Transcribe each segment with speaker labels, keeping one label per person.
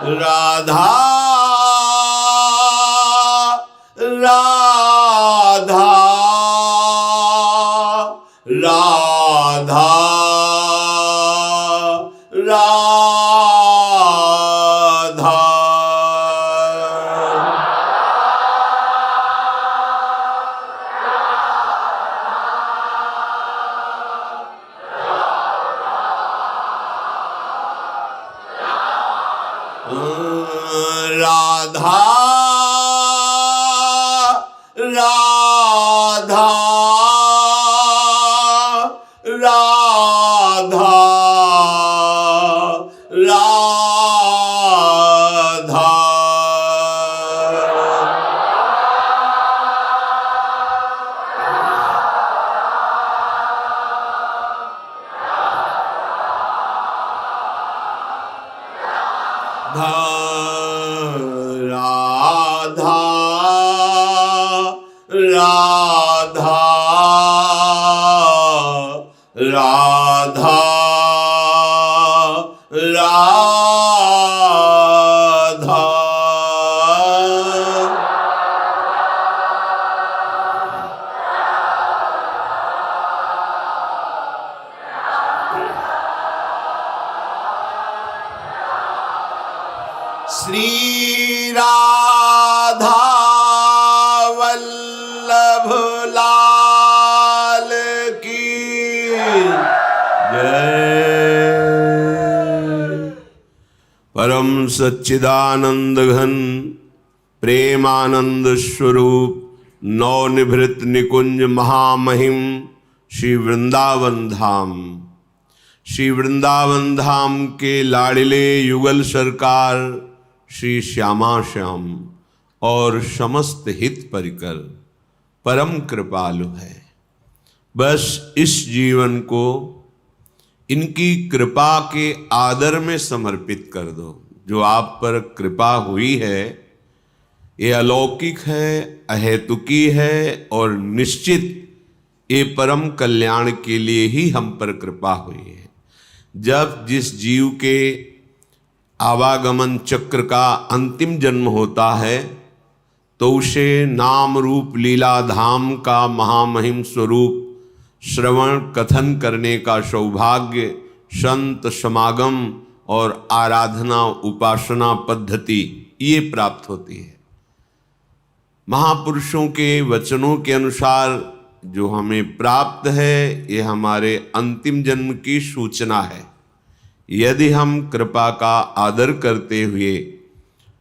Speaker 1: राधा राधा राधा राधा। राधा राधा राधा राधा। राधा राधा राधा राधा। श्री राधा वल्लभ लाल की जय। परम सच्चिदानंद घन प्रेमानंद स्वरूप नवनिभृत निकुंज महामहिम श्री वृंदावन धाम, श्री वृंदावन धाम के लाड़िले युगल सरकार श्री श्यामा श्याम और समस्त हित परिकर परम कृपालु है। बस इस जीवन को इनकी कृपा के आदर में समर्पित कर दो। जो आप पर कृपा हुई है ये अलौकिक है, अहेतुकी है और निश्चित ये परम कल्याण के लिए ही हम पर कृपा हुई है। जब जिस जीव के आवागमन चक्र का अंतिम जन्म होता है तो उसे नाम रूप लीला धाम का महामहिम स्वरूप श्रवण कथन करने का सौभाग्य, संत समागम और आराधना उपासना पद्धति ये प्राप्त होती है। महापुरुषों के वचनों के अनुसार जो हमें प्राप्त है ये हमारे अंतिम जन्म की सूचना है। यदि हम कृपा का आदर करते हुए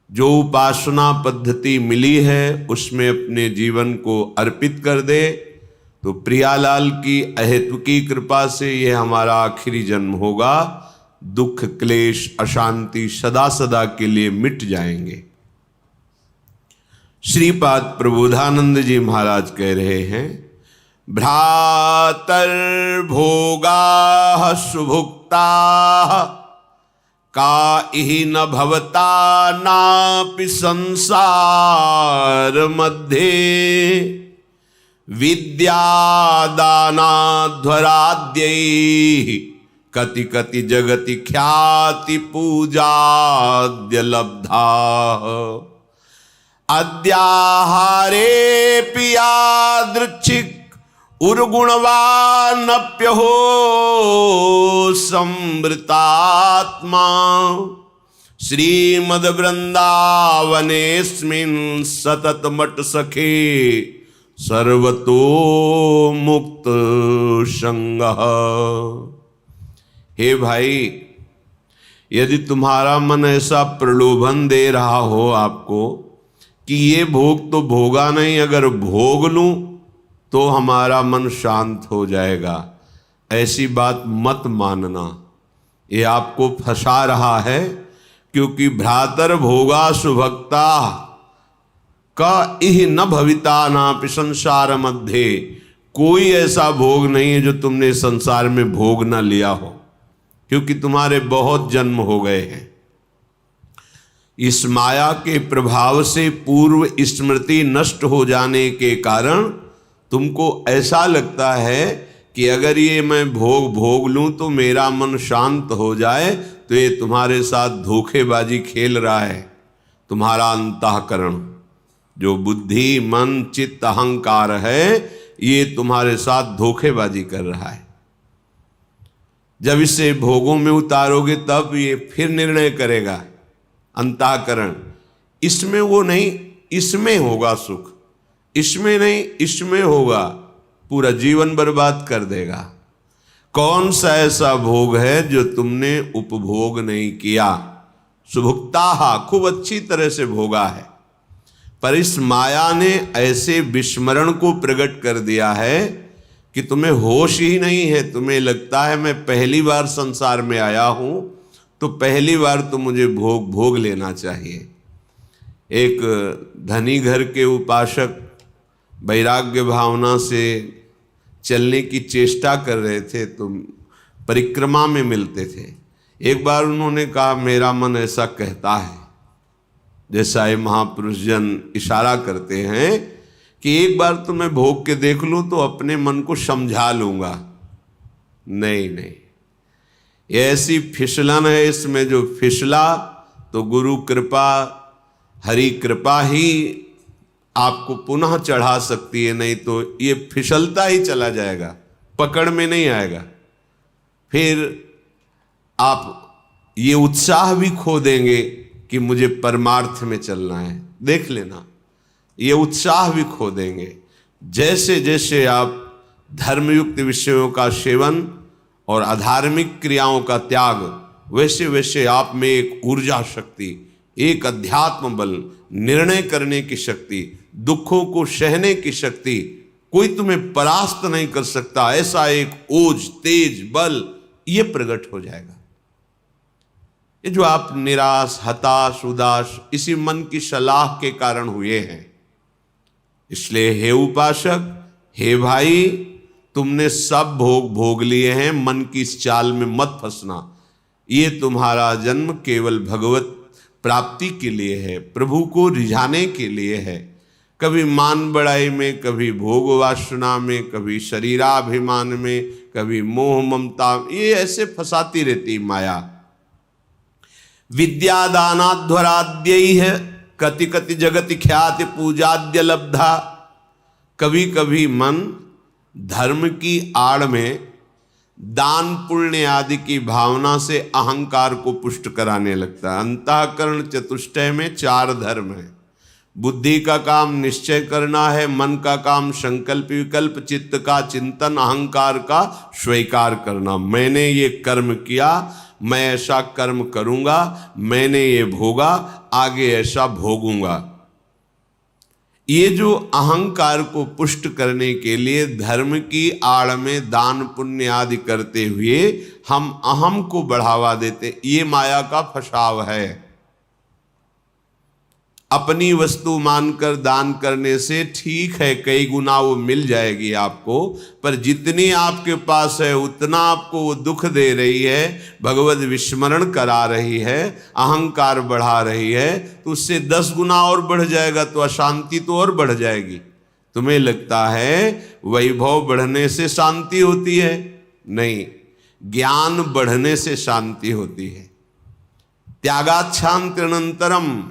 Speaker 1: जो उपासना पद्धति मिली है उसमें अपने जीवन को अर्पित कर दे तो प्रियालाल की अहेतुकी कृपा से यह हमारा आखिरी जन्म होगा। दुख क्लेश अशांति सदा सदा के लिए मिट जाएंगे। श्रीपाद प्रबोधानंद जी महाराज कह रहे हैं, भ्रातर भोगा सुभुक्ता का इहि न भवता नापि संसार मध्ये विद्यादानाध्वराद्यैः कति कति जगति ख्याति पूजाद्य लब्धा अद्याहारे पियादृच्छिक उर्गुणवानप्यहो संवृतात्मा श्रीमद वृंदावनेस्मिन् सतत मट सखे सर्वतो मुक्त संगः। हे भाई, यदि तुम्हारा मन ऐसा प्रलोभन दे रहा हो आपको कि ये भोग तो भोगा नहीं, अगर भोग लूं तो हमारा मन शांत हो जाएगा, ऐसी बात मत मानना। ये आपको फंसा रहा है, क्योंकि भ्रातर भोगा सुभक्ता का इह न भविता नापि संसार मध्य। कोई ऐसा भोग नहीं है जो तुमने संसार में भोग न लिया हो, क्योंकि तुम्हारे बहुत जन्म हो गए हैं। इस माया के प्रभाव से पूर्व स्मृति नष्ट हो जाने के कारण तुमको ऐसा लगता है कि अगर ये मैं भोग लूं तो मेरा मन शांत हो जाए तो ये तुम्हारे साथ धोखेबाजी खेल रहा है। तुम्हारा अंतःकरण, जो बुद्धि मन चित्त अहंकार है, ये तुम्हारे साथ धोखेबाजी कर रहा है। जब इसे भोगों में उतारोगे तब ये फिर निर्णय करेगा। अंतःकरण, इसमें वो नहीं, इसमें होगा सुख, इसमें नहीं, इसमें होगा, पूरा जीवन बर्बाद कर देगा। कौन सा ऐसा भोग है जो तुमने उपभोग नहीं किया? सुभुक्ता, खूब अच्छी तरह से भोगा है, पर इस माया ने ऐसे विस्मरण को प्रकट कर दिया है कि तुम्हें होश ही नहीं है। तुम्हें लगता है मैं पहली बार संसार में आया हूं, तो पहली बार तो मुझे भोग लेना चाहिए। एक धनी घर के उपासक वैराग्य भावना से चलने की चेष्टा कर रहे थे, तो परिक्रमा में मिलते थे। एक बार उन्होंने कहा, मेरा मन ऐसा कहता है, जैसा ये महापुरुष जन इशारा करते हैं कि एक बार तो मैं भोग के देख लूं तो अपने मन को समझा लूंगा। नहीं नहीं, ये ऐसी फिसलन है इसमें, जो फिसला तो गुरु कृपा हरि कृपा ही आपको पुनः चढ़ा सकती है, नहीं तो ये फिसलता ही चला जाएगा, पकड़ में नहीं आएगा। फिर आप ये उत्साह भी खो देंगे कि मुझे परमार्थ में चलना है। देख लेना, ये उत्साह भी खो देंगे। जैसे जैसे आप धर्मयुक्त विषयों का सेवन और अधार्मिक क्रियाओं का त्याग, वैसे वैसे आप में एक ऊर्जा शक्ति, एक अध्यात्म बल, निर्णय करने की शक्ति, दुखों को सहने की शक्ति, कोई तुम्हें परास्त नहीं कर सकता, ऐसा एक ओज तेज बल ये प्रकट हो जाएगा। ये जो आप निराश हताश उदास इसी मन की सलाह के कारण हुए हैं। इसलिए हे उपासक, हे भाई, तुमने सब भोग लिए हैं, मन की इस चाल में मत फंसना। ये तुम्हारा जन्म केवल भगवत प्राप्ति के लिए है, प्रभु को रिझाने के लिए है। कभी मान बड़ाई में, कभी भोग वासना में, कभी शरीराभिमान में, कभी मोह ममता, ये ऐसे फंसाती रहती माया। विद्यादानाध्वराद्यैः कति कति जगति ख्याति पूजाद्य लब्धा। कभी कभी मन धर्म की आड़ में दान पुण्य आदि की भावना से अहंकार को पुष्ट कराने लगता है। अंतःकरण चतुष्टय में 4 धर्म है। बुद्धि का काम निश्चय करना है, मन का काम संकल्प विकल्प, चित्त का चिंतन, अहंकार का स्वीकार करना। मैंने ये कर्म किया, मैं ऐसा कर्म करूंगा, मैंने ये भोगा, आगे ऐसा भोगूंगा। ये जो अहंकार को पुष्ट करने के लिए धर्म की आड़ में दान पुण्य आदि करते हुए हम अहम को बढ़ावा देते, ये माया का फसाव है। अपनी वस्तु मानकर दान करने से ठीक है, कई गुना वो मिल जाएगी आपको, पर जितनी आपके पास है उतना आपको वो दुख दे रही है, भगवत विस्मरण करा रही है, अहंकार बढ़ा रही है, तो उससे 10 गुना और बढ़ जाएगा, तो अशांति तो और बढ़ जाएगी। तुम्हें लगता है वैभव बढ़ने से शांति होती है? नहीं, ज्ञान बढ़ने से शांति होती है। त्यागाच्छांत्यनंतरम,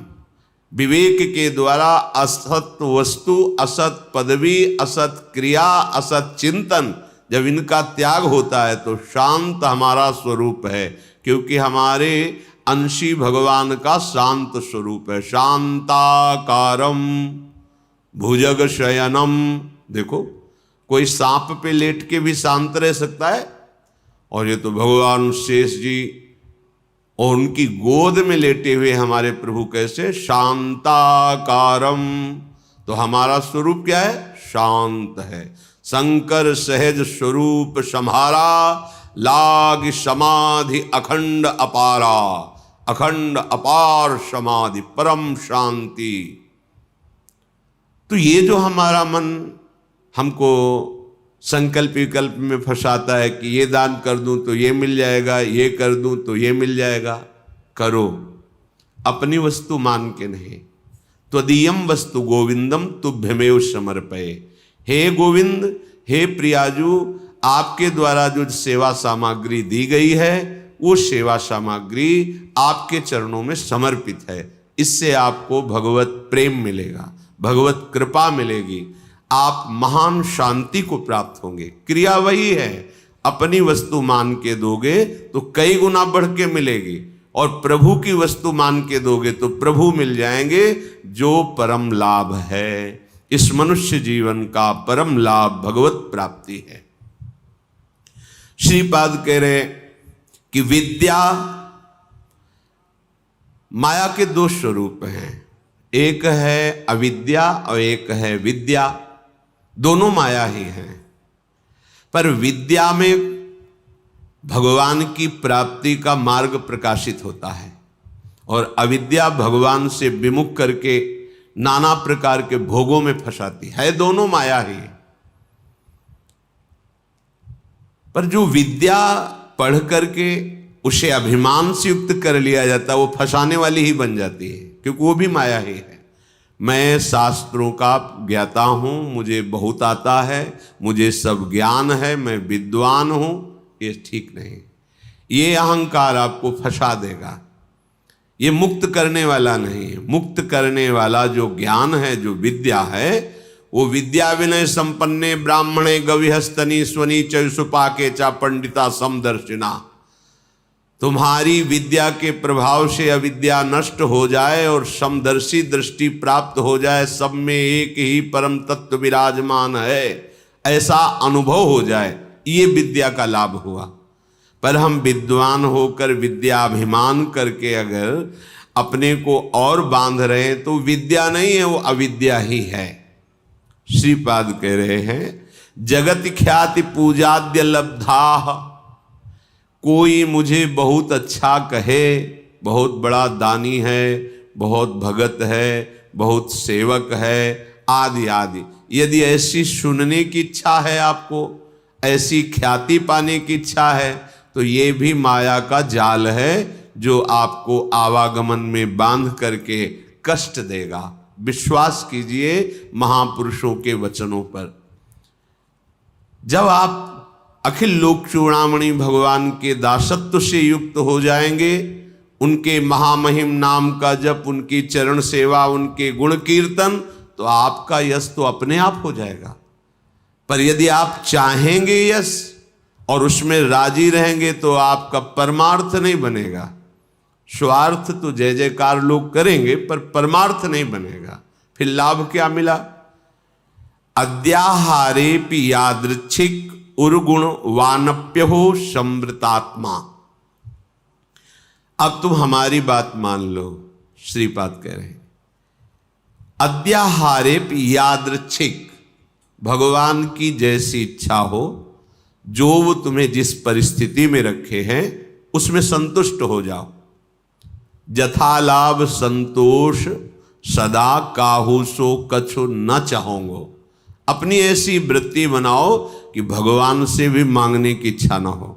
Speaker 1: विवेक के द्वारा असत वस्तु, असत पदवी, असत क्रिया, असत चिंतन, जब इनका त्याग होता है तो शांत हमारा स्वरूप है, क्योंकि हमारे अंशी भगवान का शांत स्वरूप है। शांताकारम भुजग शयनम। देखो, कोई सांप पे लेट के भी शांत रह सकता है, और ये तो भगवान शेष जी और उनकी गोद में लेटे हुए हमारे प्रभु कैसे शांताकारम। तो हमारा स्वरूप क्या है? शांत है। शंकर सहज स्वरूप सम्हारा, लाग समाधि अखंड अपारा। अखंड अपार समाधि, परम शांति। तो ये जो हमारा मन हमको संकल्प विकल्प में फंसाता है कि ये दान कर दूं तो ये मिल जाएगा, ये कर दूं तो ये मिल जाएगा, करो, अपनी वस्तु मान के नहीं। त्वदीयम वस्तु गोविंदम तुभ्यमेव समर्पये। हे गोविंद, हे प्रियाजू, आपके द्वारा जो सेवा सामग्री दी गई है वो सेवा सामग्री आपके चरणों में समर्पित है। इससे आपको भगवत प्रेम मिलेगा, भगवत कृपा मिलेगी, आप महान शांति को प्राप्त होंगे। क्रिया वही है, अपनी वस्तु मान के दोगे तो कई गुना बढ़ के मिलेगी, और प्रभु की वस्तु मान के दोगे तो प्रभु मिल जाएंगे, जो परम लाभ है। इस मनुष्य जीवन का परम लाभ भगवत प्राप्ति है। श्रीपाद कह रहे कि विद्या, माया के दो स्वरूप हैं, एक है अविद्या और एक है विद्या। दोनों माया ही हैं, पर विद्या में भगवान की प्राप्ति का मार्ग प्रकाशित होता है, और अविद्या भगवान से विमुख करके नाना प्रकार के भोगों में फंसाती है। दोनों माया ही। पर जो विद्या पढ़ करके उसे अभिमान से युक्त कर लिया जाता है, वो फंसाने वाली ही बन जाती है, क्योंकि वो भी माया ही है। मैं शास्त्रों का ज्ञाता हूं, मुझे बहुत आता है, मुझे सब ज्ञान है, मैं विद्वान हूं, ये ठीक नहीं। ये अहंकार आपको फंसा देगा, ये मुक्त करने वाला नहीं है। मुक्त करने वाला जो ज्ञान है, जो विद्या है, वो विद्या विनय संपन्ने ब्राह्मणे गविहस्तनी स्वनी चुपाके चा पंडिता समदर्शिना। तुम्हारी विद्या के प्रभाव से अविद्या नष्ट हो जाए और समदर्शी दृष्टि प्राप्त हो जाए, सब में एक ही परम तत्व विराजमान है, ऐसा अनुभव हो जाए, ये विद्या का लाभ हुआ। पर हम विद्वान होकर विद्याभिमान करके अगर अपने को और बांध रहे हैं तो विद्या नहीं है, वो अविद्या ही है। श्रीपाद कह रहे हैं, जगत ख्याति पूजाद्य लब्धा। कोई मुझे बहुत अच्छा कहे, बहुत बड़ा दानी है, बहुत भगत है, बहुत सेवक है, आदि आदि। यदि ऐसी सुनने की इच्छा है, आपको ऐसी ख्याति पाने की इच्छा है, तो ये भी माया का जाल है, जो आपको आवागमन में बांध करके कष्ट देगा। विश्वास कीजिए महापुरुषों के वचनों पर। जब आप अखिल लोक चूड़ामणि भगवान के दासत्व से युक्त हो जाएंगे, उनके महामहिम नाम का जप, उनकी चरण सेवा, उनके गुण कीर्तन, तो आपका यश तो अपने आप हो जाएगा। पर यदि आप चाहेंगे यश और उसमें राजी रहेंगे, तो आपका परमार्थ नहीं बनेगा। स्वार्थ तो जय जयकार लोग करेंगे, पर परमार्थ नहीं बनेगा। फिर लाभ क्या मिला? अद्याहारे पि यादृच्छिक उर्गुण वानप्यहो समृतात्मा। अब तुम हमारी बात मान लो, श्रीपाद कह रहे हैं, अद्याहारे पि यादृच्छिक, भगवान की जैसी इच्छा हो, जो वो तुम्हें जिस परिस्थिति में रखे हैं उसमें संतुष्ट हो जाओ। जथा लाभ संतोष सदा काहू सो कछु न चाहोंगो। अपनी ऐसी वृत्ति बनाओ कि भगवान से भी मांगने की इच्छा ना हो।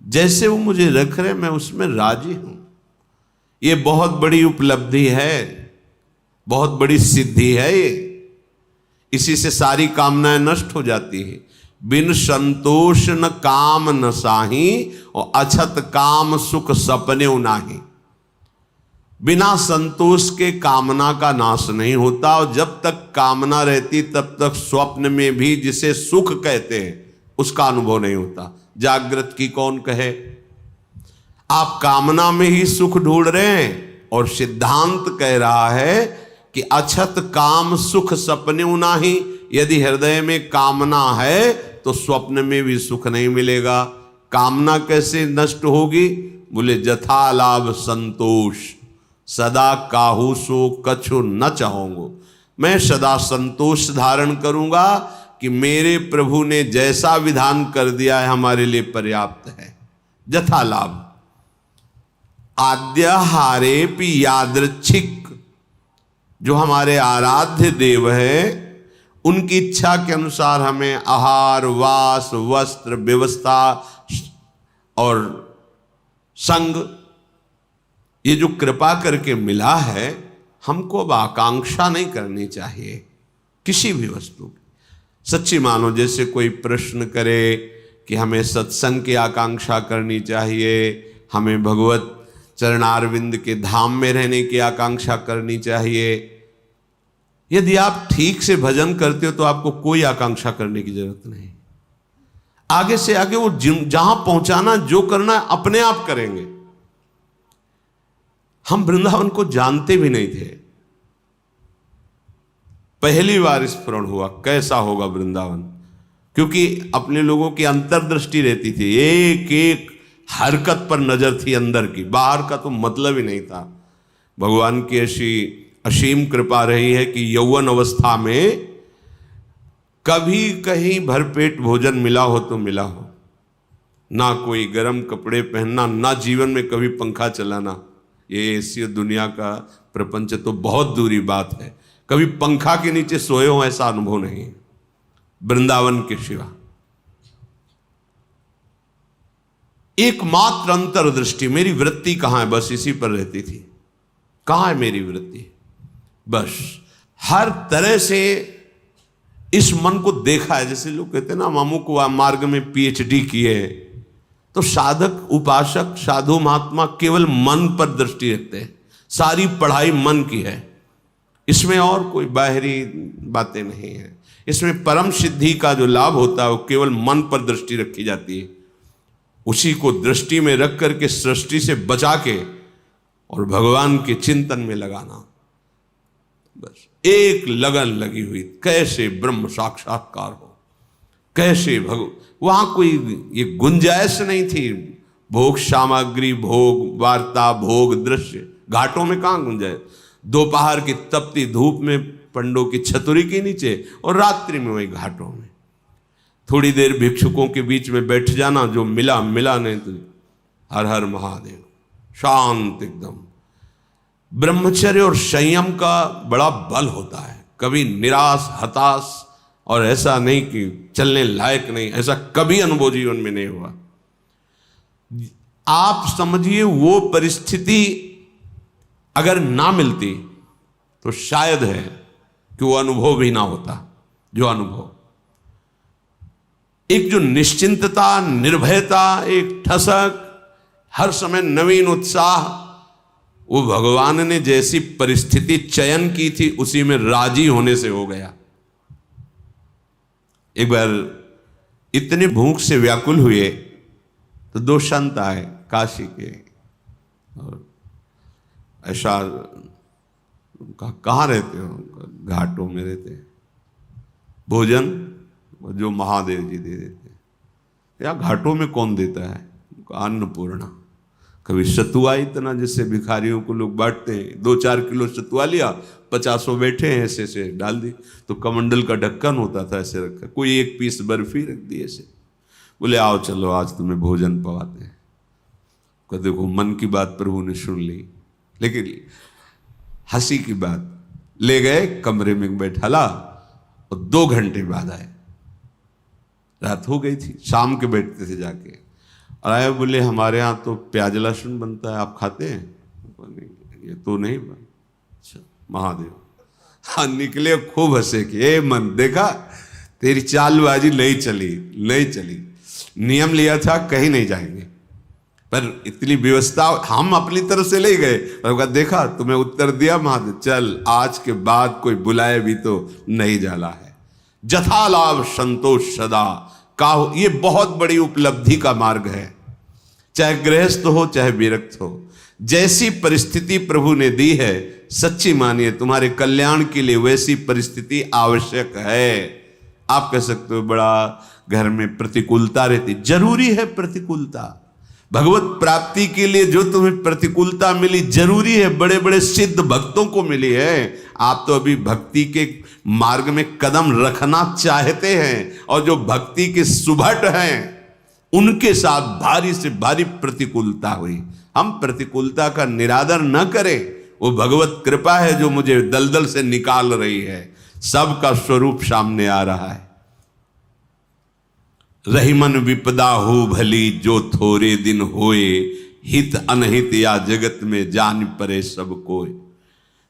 Speaker 1: जैसे वो मुझे रख रहे, मैं उसमें राजी हूं। ये बहुत बड़ी उपलब्धि है, बहुत बड़ी सिद्धि है ये। इसी से सारी कामनाएं नष्ट हो जाती है। बिन संतोष न काम न साही, और अछत काम सुख सपने नाही। बिना संतोष के कामना का नाश नहीं होता, और जब तक कामना रहती तब तक स्वप्न में भी जिसे सुख कहते हैं उसका अनुभव नहीं होता। जागृत की कौन कहे? आप कामना में ही सुख ढूंढ रहे हैं, और सिद्धांत कह रहा है कि अछत काम सुख सपने नाही। यदि हृदय में कामना है तो स्वप्न में भी सुख नहीं मिलेगा। कामना कैसे नष्ट होगी? बोले जथा लाभ संतोष सदा काहू सो कछु न चाहूंगो। मैं सदा संतोष धारण करूंगा कि मेरे प्रभु ने जैसा विधान कर दिया है हमारे लिए पर्याप्त है। जथा लाभ। आद्यहारे पि यादृच्छिक, जो हमारे आराध्य देव है, उनकी इच्छा के अनुसार हमें आहार, वास, वस्त्र, व्यवस्था और संग, ये जो कृपा करके मिला है, हमको अब आकांक्षा नहीं करनी चाहिए किसी भी वस्तु की। सच्ची मानो, जैसे कोई प्रश्न करे कि हमें सत्संग की आकांक्षा करनी चाहिए, हमें भगवत चरणारविंद के धाम में रहने की आकांक्षा करनी चाहिए। यदि आप ठीक से भजन करते हो तो आपको कोई आकांक्षा करने की जरूरत नहीं। आगे से आगे वो जहां पहुंचाना, जो करना है, अपने आप करेंगे। हम वृंदावन को जानते भी नहीं थे, पहली बार स्मरण हुआ कैसा होगा वृंदावन, क्योंकि अपने लोगों की अंतर्दृष्टि रहती थी, एक एक हरकत पर नजर थी अंदर की, बाहर का तो मतलब ही नहीं था। भगवान की ऐसी असीम कृपा रही है कि यौवन अवस्था में कभी कहीं भरपेट भोजन मिला हो तो मिला हो, ना कोई गर्म कपड़े पहनना, ना जीवन में कभी पंखा चलाना। ये ऐसी दुनिया का प्रपंच तो बहुत दूरी बात है, कभी पंखा के नीचे सोए हो ऐसा अनुभव नहीं है वृंदावन के सिवा। एकमात्र अंतर्दृष्टि, मेरी वृत्ति कहां है, बस इसी पर रहती थी। कहां है मेरी वृत्ति, बस हर तरह से इस मन को देखा है। जैसे लोग कहते हैं ना, हम अमुक मार्ग में PhD किए, तो साधक, उपासक, साधु महात्मा केवल मन पर दृष्टि रखते हैं। सारी पढ़ाई मन की है, इसमें और कोई बाहरी बातें नहीं है। इसमें परम सिद्धि का जो लाभ होता है वो केवल मन पर दृष्टि रखी जाती है। उसी को दृष्टि में रख करके सृष्टि से बचा के और भगवान के चिंतन में लगाना, बस एक लगन लगी हुई, कैसे ब्रह्म साक्षात्कार हो, कैसे वहां कोई ये गुंजाइश नहीं थी। भोग सामग्री, भोग वार्ता, भोग दृश्य, घाटों में कहां गुंजाइश। दोपहर की तपती धूप में पंडों की छतुरी के नीचे, और रात्रि में वही घाटों में थोड़ी देर भिक्षुकों के बीच में बैठ जाना, जो मिला मिला, नहीं तो हर हर महादेव, शांत एकदम। ब्रह्मचर्य और संयम का बड़ा बल होता है, कभी निराश हताश और ऐसा नहीं कि चलने लायक नहीं, ऐसा कभी अनुभव जीवन में नहीं हुआ। आप समझिए वो परिस्थिति अगर ना मिलती तो शायद है कि वो अनुभव भी ना होता। जो अनुभव, एक जो निश्चिंतता, निर्भयता, एक ठसक, हर समय नवीन उत्साह, वो भगवान ने जैसी परिस्थिति चयन की थी उसी में राजी होने से हो गया। एक बार इतने भूख से व्याकुल हुए तो दो संत आए काशी के, और ऐसा कहाँ रहते हो, घाटों में रहते। भोजन जो महादेव जी दे देते। या घाटों में कौन देता है, अन्नपूर्णा। कभी सतुआ, इतना जिससे भिखारियों को लोग बांटते हैं, 2-4 किलो सतुआ लिया, 50 बैठे हैं, ऐसे से डाल दी। तो कमंडल का ढक्कन होता था, ऐसे रखा, कोई एक पीस बर्फी रख दी ऐसे, बोले आओ चलो आज तुम्हें भोजन पवाते हैं। तो देखो मन की बात प्रभु ने सुन ली, लेकिन हंसी की बात, ले गए कमरे में बैठाला और 2 घंटे बाद आए। रात हो गई थी, शाम के बैठते थे जाके, और आए बोले हमारे यहाँ तो प्याज लहसुन बनता है, आप खाते हैं? ये तो नहीं बन। अच्छा महादेव, हाँ निकले, खूब हंसे कि ए मन, देखा तेरी चालबाजी नहीं चली, नियम लिया था कहीं नहीं जाएंगे, पर इतनी व्यवस्था हम अपनी तरफ से ले गए, और देखा तुम्हें उत्तर दिया महादेव, चल आज के बाद कोई बुलाए भी तो नहीं जाला है। जथा लाभ संतोष सदा का, ये बहुत बड़ी उपलब्धि का मार्ग है। चाहे गृहस्थ हो चाहे विरक्त हो, जैसी परिस्थिति प्रभु ने दी है, सच्ची मानिए तुम्हारे कल्याण के लिए वैसी परिस्थिति आवश्यक है। आप कह सकते हो बड़ा घर में प्रतिकूलता रहती, जरूरी है प्रतिकूलता। भगवत प्राप्ति के लिए जो तुम्हें प्रतिकूलता मिली जरूरी है, बड़े बड़े सिद्ध भक्तों को मिली है। आप तो अभी भक्ति के मार्ग में कदम रखना चाहते हैं, और जो भक्ति के सुभट हैं उनके साथ भारी से भारी प्रतिकूलता हुई। हम प्रतिकूलता का निरादर न करें, वो भगवत कृपा है जो मुझे दलदल से निकाल रही है। सबका स्वरूप सामने आ रहा है। रहीमन विपदा हो भली, जो थोड़े दिन होए, हित अनहित या जगत में जान परे सब कोय।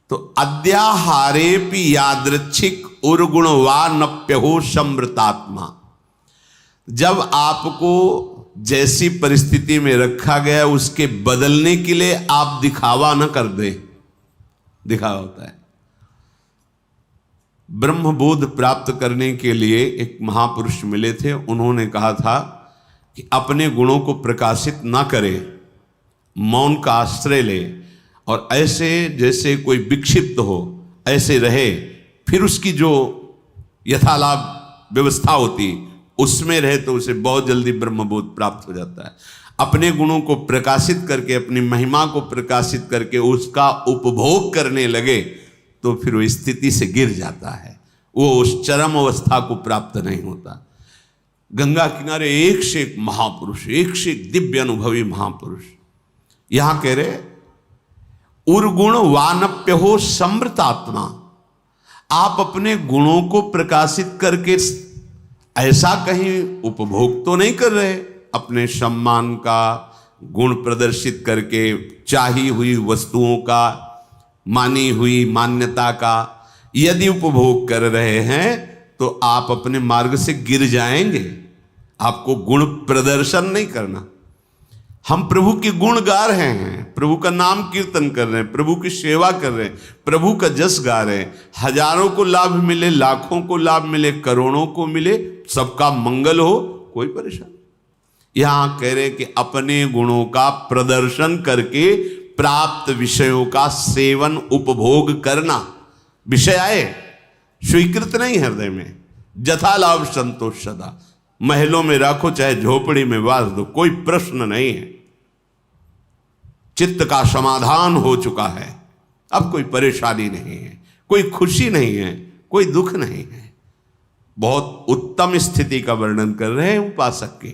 Speaker 1: तो अद्याहारेपि यादृच्छिक उर्गुण वा नप्य हो समृतात्मा। जब आपको जैसी परिस्थिति में रखा गया उसके बदलने के लिए आप दिखावा न कर दे। दिखावा होता है। ब्रह्मबोध प्राप्त करने के लिए एक महापुरुष मिले थे, उन्होंने कहा था कि अपने गुणों को प्रकाशित ना करे, मौन का आश्रय ले और ऐसे जैसे कोई विक्षिप्त हो ऐसे रहे, फिर उसकी जो यथालाभ व्यवस्था होती उसमें रहे तो उसे बहुत जल्दी ब्रह्मबोध प्राप्त हो जाता है। अपने गुणों को प्रकाशित करके, अपनी महिमा को प्रकाशित करके उसका उपभोग करने लगे तो फिर वो स्थिति से गिर जाता है, वो उस चरम अवस्था को प्राप्त नहीं होता। गंगा किनारे एक से एक महापुरुष, एक से एक दिव्य अनुभवी महापुरुष। यहां कह रहे उर्गुण वानप्य हो समृतात्मा। आप अपने गुणों को प्रकाशित करके ऐसा कहीं उपभोग तो नहीं कर रहे, अपने सम्मान का गुण प्रदर्शित करके, चाही हुई वस्तुओं का, मानी हुई मान्यता का यदि उपभोग कर रहे हैं तो आप अपने मार्ग से गिर जाएंगे। आपको गुण प्रदर्शन नहीं करना। हम प्रभु के गुण गा रहे हैं, प्रभु का नाम कीर्तन कर रहे हैं, प्रभु की सेवा कर रहे हैं, प्रभु का जस गा रहे हैं। हजारों को लाभ मिले, लाखों को लाभ मिले, करोड़ों को मिले, सबका मंगल हो, कोई परेशानी। यहां कह रहे कि अपने गुणों का प्रदर्शन करके प्राप्त विषयों का सेवन उपभोग करना, विषय आए स्वीकृत नहीं हृदय में, जथा लाभ संतोष सदा। महलों में राखो चाहे झोपड़ी में वास दो, कोई प्रश्न नहीं है। चित्त का समाधान हो चुका है, अब कोई परेशानी नहीं है, कोई खुशी नहीं है, कोई दुख नहीं है। बहुत उत्तम स्थिति का वर्णन कर रहे हैं उपासक के।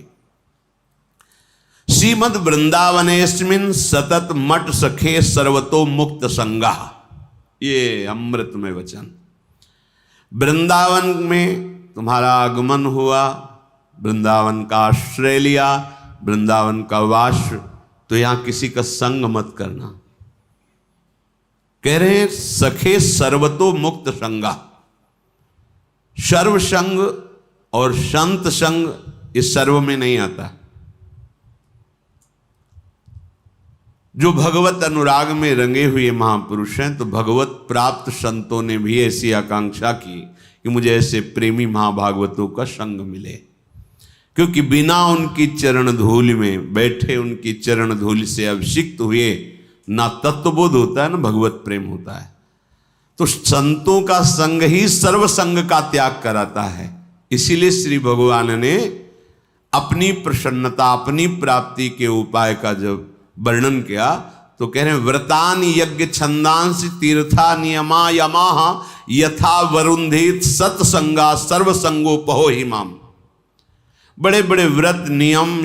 Speaker 1: श्रीमद वृंदावनेस्मिन सतत मठ सखे सर्वतो मुक्त संगा। ये अमृतमय वचन। वृंदावन में तुम्हारा आगमन हुआ, वृंदावन का आश्रय लिया, वृंदावन का वास, तो यहां किसी का संग मत करना। कह रहे सखे सर्वतो मुक्त संगा। सर्व संग और संत संग इस सर्व में नहीं आता। जो भगवत अनुराग में रंगे हुए महापुरुष हैं, तो भगवत प्राप्त संतों ने भी ऐसी आकांक्षा की कि मुझे ऐसे प्रेमी महाभागवतों का संग मिले, क्योंकि बिना उनकी चरण धूलि में बैठे, उनकी चरण धूलि से अभिषिक्त हुए ना तत्वबोध होता है ना भगवत प्रेम होता है। तो संतों का संग ही सर्व संग का त्याग कराता है। इसीलिए श्री भगवान ने अपनी प्रसन्नता, अपनी प्राप्ति के उपाय का जब वर्णन किया तो कह रहे हैं व्रतान यज्ञ छंदांश तीर्था नियमा यमाह यथा वरुंधित सत्संगा सर्वसंगोपहो हिमाम। बड़े बड़े व्रत नियम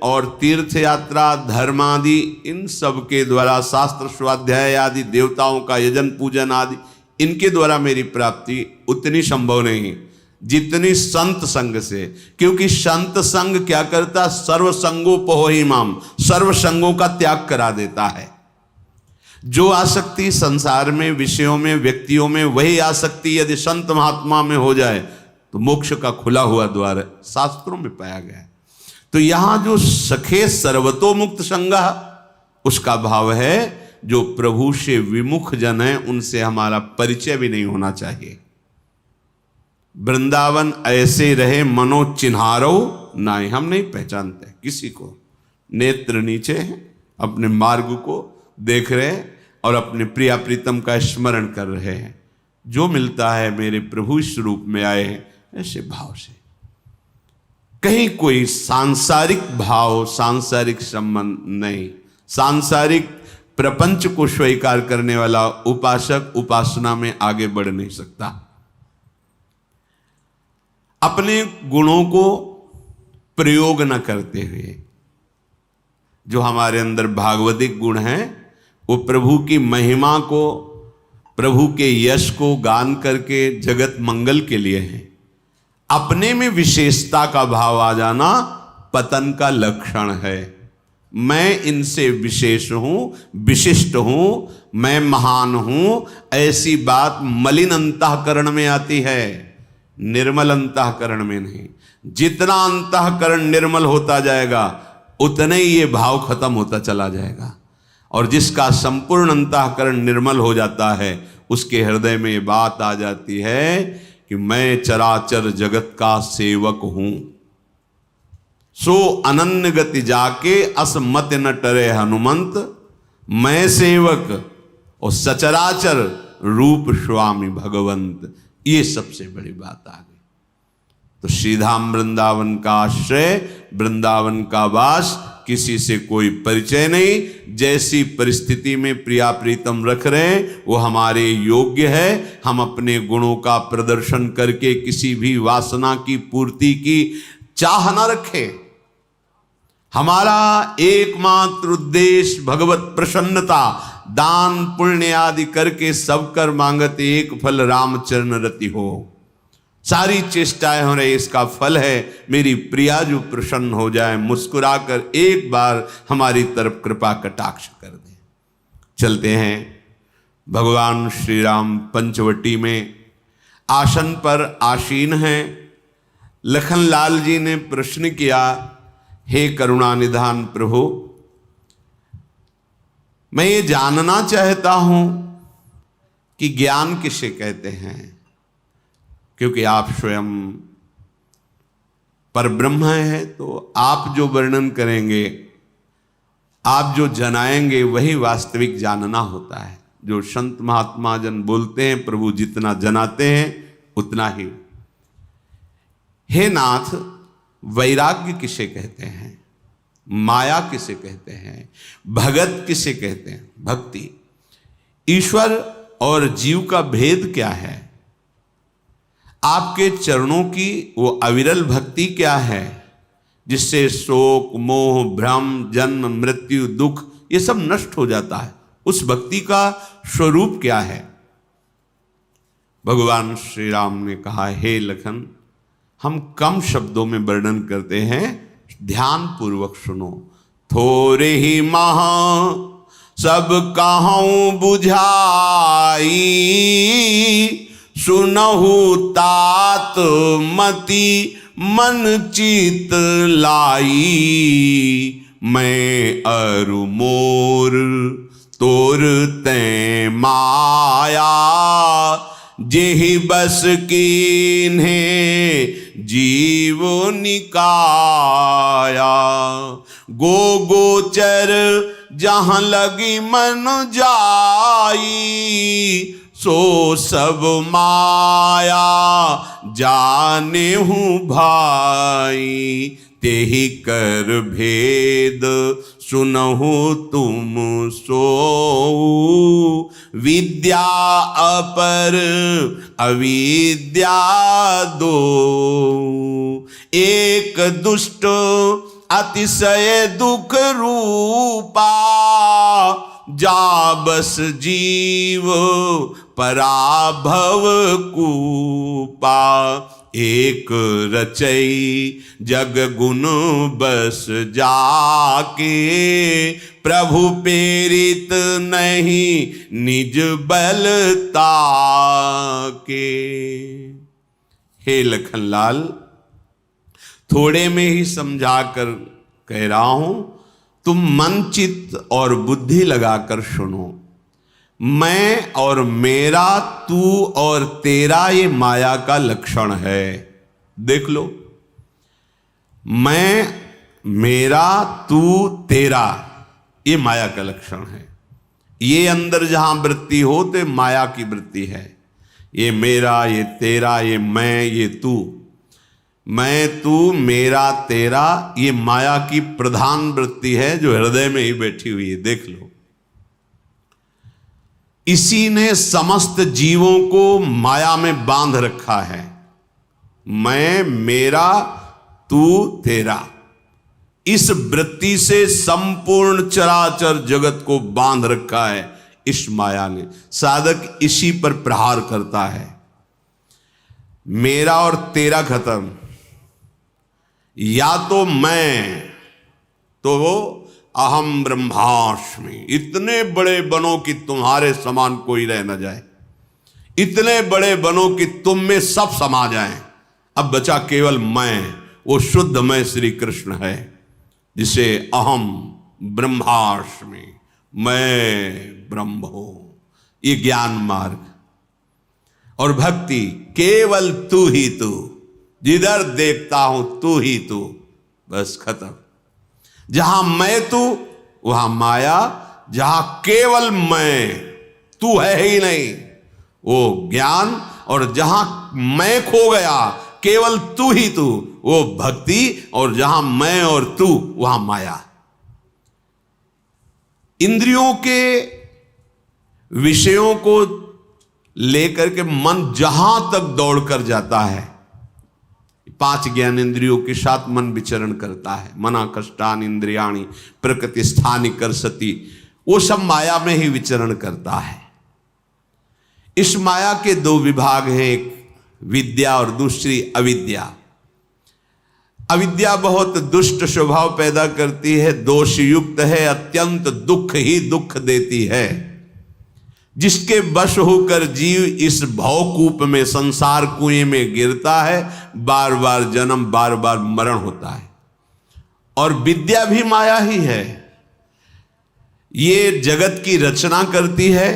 Speaker 1: और तीर्थ यात्रा धर्म आदि, इन सब के द्वारा शास्त्र स्वाध्याय आदि, देवताओं का यजन पूजन आदि, इनके द्वारा मेरी प्राप्ति उतनी संभव नहीं जितनी संत संग से। क्योंकि संत संग क्या करता, सर्व संगोपहो हिमाम, सर्व संगों का त्याग करा देता है। जो आसक्ति संसार में, विषयों में, व्यक्तियों में, वही आसक्ति यदि संत महात्मा में हो जाए तो मोक्ष का खुला हुआ द्वार शास्त्रों में पाया गया है। तो यहां जो सखे सर्वतो मुक्त संगा, उसका भाव है जो प्रभु से विमुख जन है उनसे हमारा परिचय भी नहीं होना चाहिए। वृंदावन ऐसे रहे मनो चिन्हारो नहीं, हम नहीं पहचानते किसी को। नेत्र नीचे हैं, अपने मार्ग को देख रहे हैं और अपने प्रिया प्रीतम का स्मरण कर रहे हैं। जो मिलता है मेरे प्रभु इस रूप में आए हैं, ऐसे भाव से। कहीं कोई सांसारिक भाव, सांसारिक संबंध नहीं। सांसारिक प्रपंच को स्वीकार करने वाला उपासक उपासना में आगे बढ़ नहीं सकता। अपने गुणों को प्रयोग न करते हुए, जो हमारे अंदर भागवतिक गुण हैं, वो प्रभु की महिमा को, प्रभु के यश को गान करके जगत मंगल के लिए हैं। अपने में विशेषता का भाव आ जाना पतन का लक्षण है। मैं इनसे विशेष हूं, विशिष्ट हूं, मैं महान हूं, ऐसी बात मलिन अंतःकरण में आती है, निर्मल अंतःकरण में नहीं। जितना अंतःकरण निर्मल होता जाएगा उतने ही ये भाव खत्म होता चला जाएगा। और जिसका संपूर्ण अंतःकरण निर्मल हो जाता है उसके हृदय में ये बात आ जाती है कि मैं चराचर जगत का सेवक हूं। सो अनन्य गति जाके असमत न टरे हनुमंत, मैं सेवक और सचराचर रूप स्वामी भगवंत। ये सबसे बड़ी बात आ गई। तो श्रीधाम वृंदावन का आश्रय, वृंदावन का वास, किसी से कोई परिचय नहीं। जैसी परिस्थिति में प्रिया प्रीतम रख रहे हैं वो हमारे योग्य है। हम अपने गुणों का प्रदर्शन करके किसी भी वासना की पूर्ति की चाह न रखें। हमारा एकमात्र उद्देश्य भगवत प्रसन्नता, दान पुण्य आदि करके सब कर मांगत एक फल रामचरण रति हो। सारी चेष्टाएं हो रही, इसका फल है मेरी प्रिया जो प्रसन्न हो जाए, मुस्कुराकर एक बार हमारी तरफ कृपा कटाक्ष कर दे। चलते हैं। भगवान श्री राम पंचवटी में आसन पर आसीन हैं। लखनलाल जी ने प्रश्न किया, हे करुणा निधान प्रभु, मैं ये जानना चाहता हूं कि ज्ञान किसे कहते हैं, क्योंकि आप स्वयं परब्रह्म हैं। तो आप जो वर्णन करेंगे, आप जो जनाएंगे वही वास्तविक जानना होता है। जो संत महात्मा जन बोलते हैं, प्रभु जितना जनाते हैं उतना ही। हे नाथ, वैराग्य किसे कहते हैं, माया किसे कहते हैं, भगत किसे कहते हैं, भक्ति, ईश्वर और जीव का भेद क्या है, आपके चरणों की वो अविरल भक्ति क्या है जिससे शोक मोह भ्रम जन्म मृत्यु दुख ये सब नष्ट हो जाता है, उस भक्ति का स्वरूप क्या है। भगवान श्री राम ने कहा, हे लखन, हम कम शब्दों में वर्णन करते हैं, ध्यान पूर्वक सुनो। थोरे ही महा सब कहूं बुझाई, सुनहु तात मति मन चित लाई। मैं अरु मोर तोर तै माया, जेहि बस कीन्हे जीव निकाया। गो गोचर जहां लगी मन जाई, सो सब माया जाने हूँ भाई। तेहि कर भेद सुनहु तुम सो, विद्या अपर अविद्या दो। एक दुष्ट अतिशय दुख रूपा, जा बस जीव पराभव कूपा। एक रचई जग गुण बस जाके, प्रभु प्रेरित नहीं निज बलता के। हे लखनलाल, थोड़े में ही समझाकर कह रहा हूं, तुम मन चित्त और बुद्धि लगाकर सुनो। मैं और मेरा, तू और तेरा, ये माया का लक्षण है। देख लो, मैं, मेरा, तू, तेरा, ये माया का लक्षण है। ये अंदर जहां वृत्ति हो तो माया की वृत्ति है। ये मेरा, ये तेरा, ये मैं, ये तू। मैं, तू, मेरा, तेरा, ये माया की प्रधान वृत्ति है जो हृदय में ही बैठी हुई है। देख लो, इसी ने समस्त जीवों को माया में बांध रखा है। मैं, मेरा, तू, तेरा, इस वृत्ति से संपूर्ण चराचर जगत को बांध रखा है इस माया ने। साधक इसी पर प्रहार करता है। मेरा और तेरा खत्म, या तो मैं, तो वो अहम ब्रह्मास्मि, इतने बड़े बनो कि तुम्हारे समान कोई रह न जाए, इतने बड़े बनो कि तुम में सब समा जाएं। अब बचा केवल मैं, वो शुद्ध मैं श्री कृष्ण है, जिसे अहम ब्रह्मास्मि, मैं ब्रह्म हूं। ये ज्ञान मार्ग। और भक्ति केवल तू ही तू, जिधर देखता हूं तू ही तू, बस खत्म। जहां मैं तू वहां माया, जहां केवल मैं तू है ही नहीं वो ज्ञान, और जहां मैं खो गया केवल तू ही तू वो भक्ति, और जहां मैं और तू वहां माया। इंद्रियों के विषयों को लेकर के मन जहां तक दौड़कर जाता है, 5 ज्ञानेंद्रियों के साथ मन विचरण करता है। मना कष्टान इंद्रियाणी प्रकृति स्थानी कर सती, वो सब माया में ही विचरण करता है। इस माया के 2 विभाग हैं, एक विद्या और दूसरी अविद्या। अविद्या बहुत दुष्ट स्वभाव पैदा करती है, दोष युक्त है, अत्यंत दुख ही दुख देती है। जिसके वश होकर जीव इस भवकूप में, संसार कुएं में गिरता है, बार बार जन्म बार बार मरण होता है। और विद्या भी माया ही है। ये जगत की रचना करती है,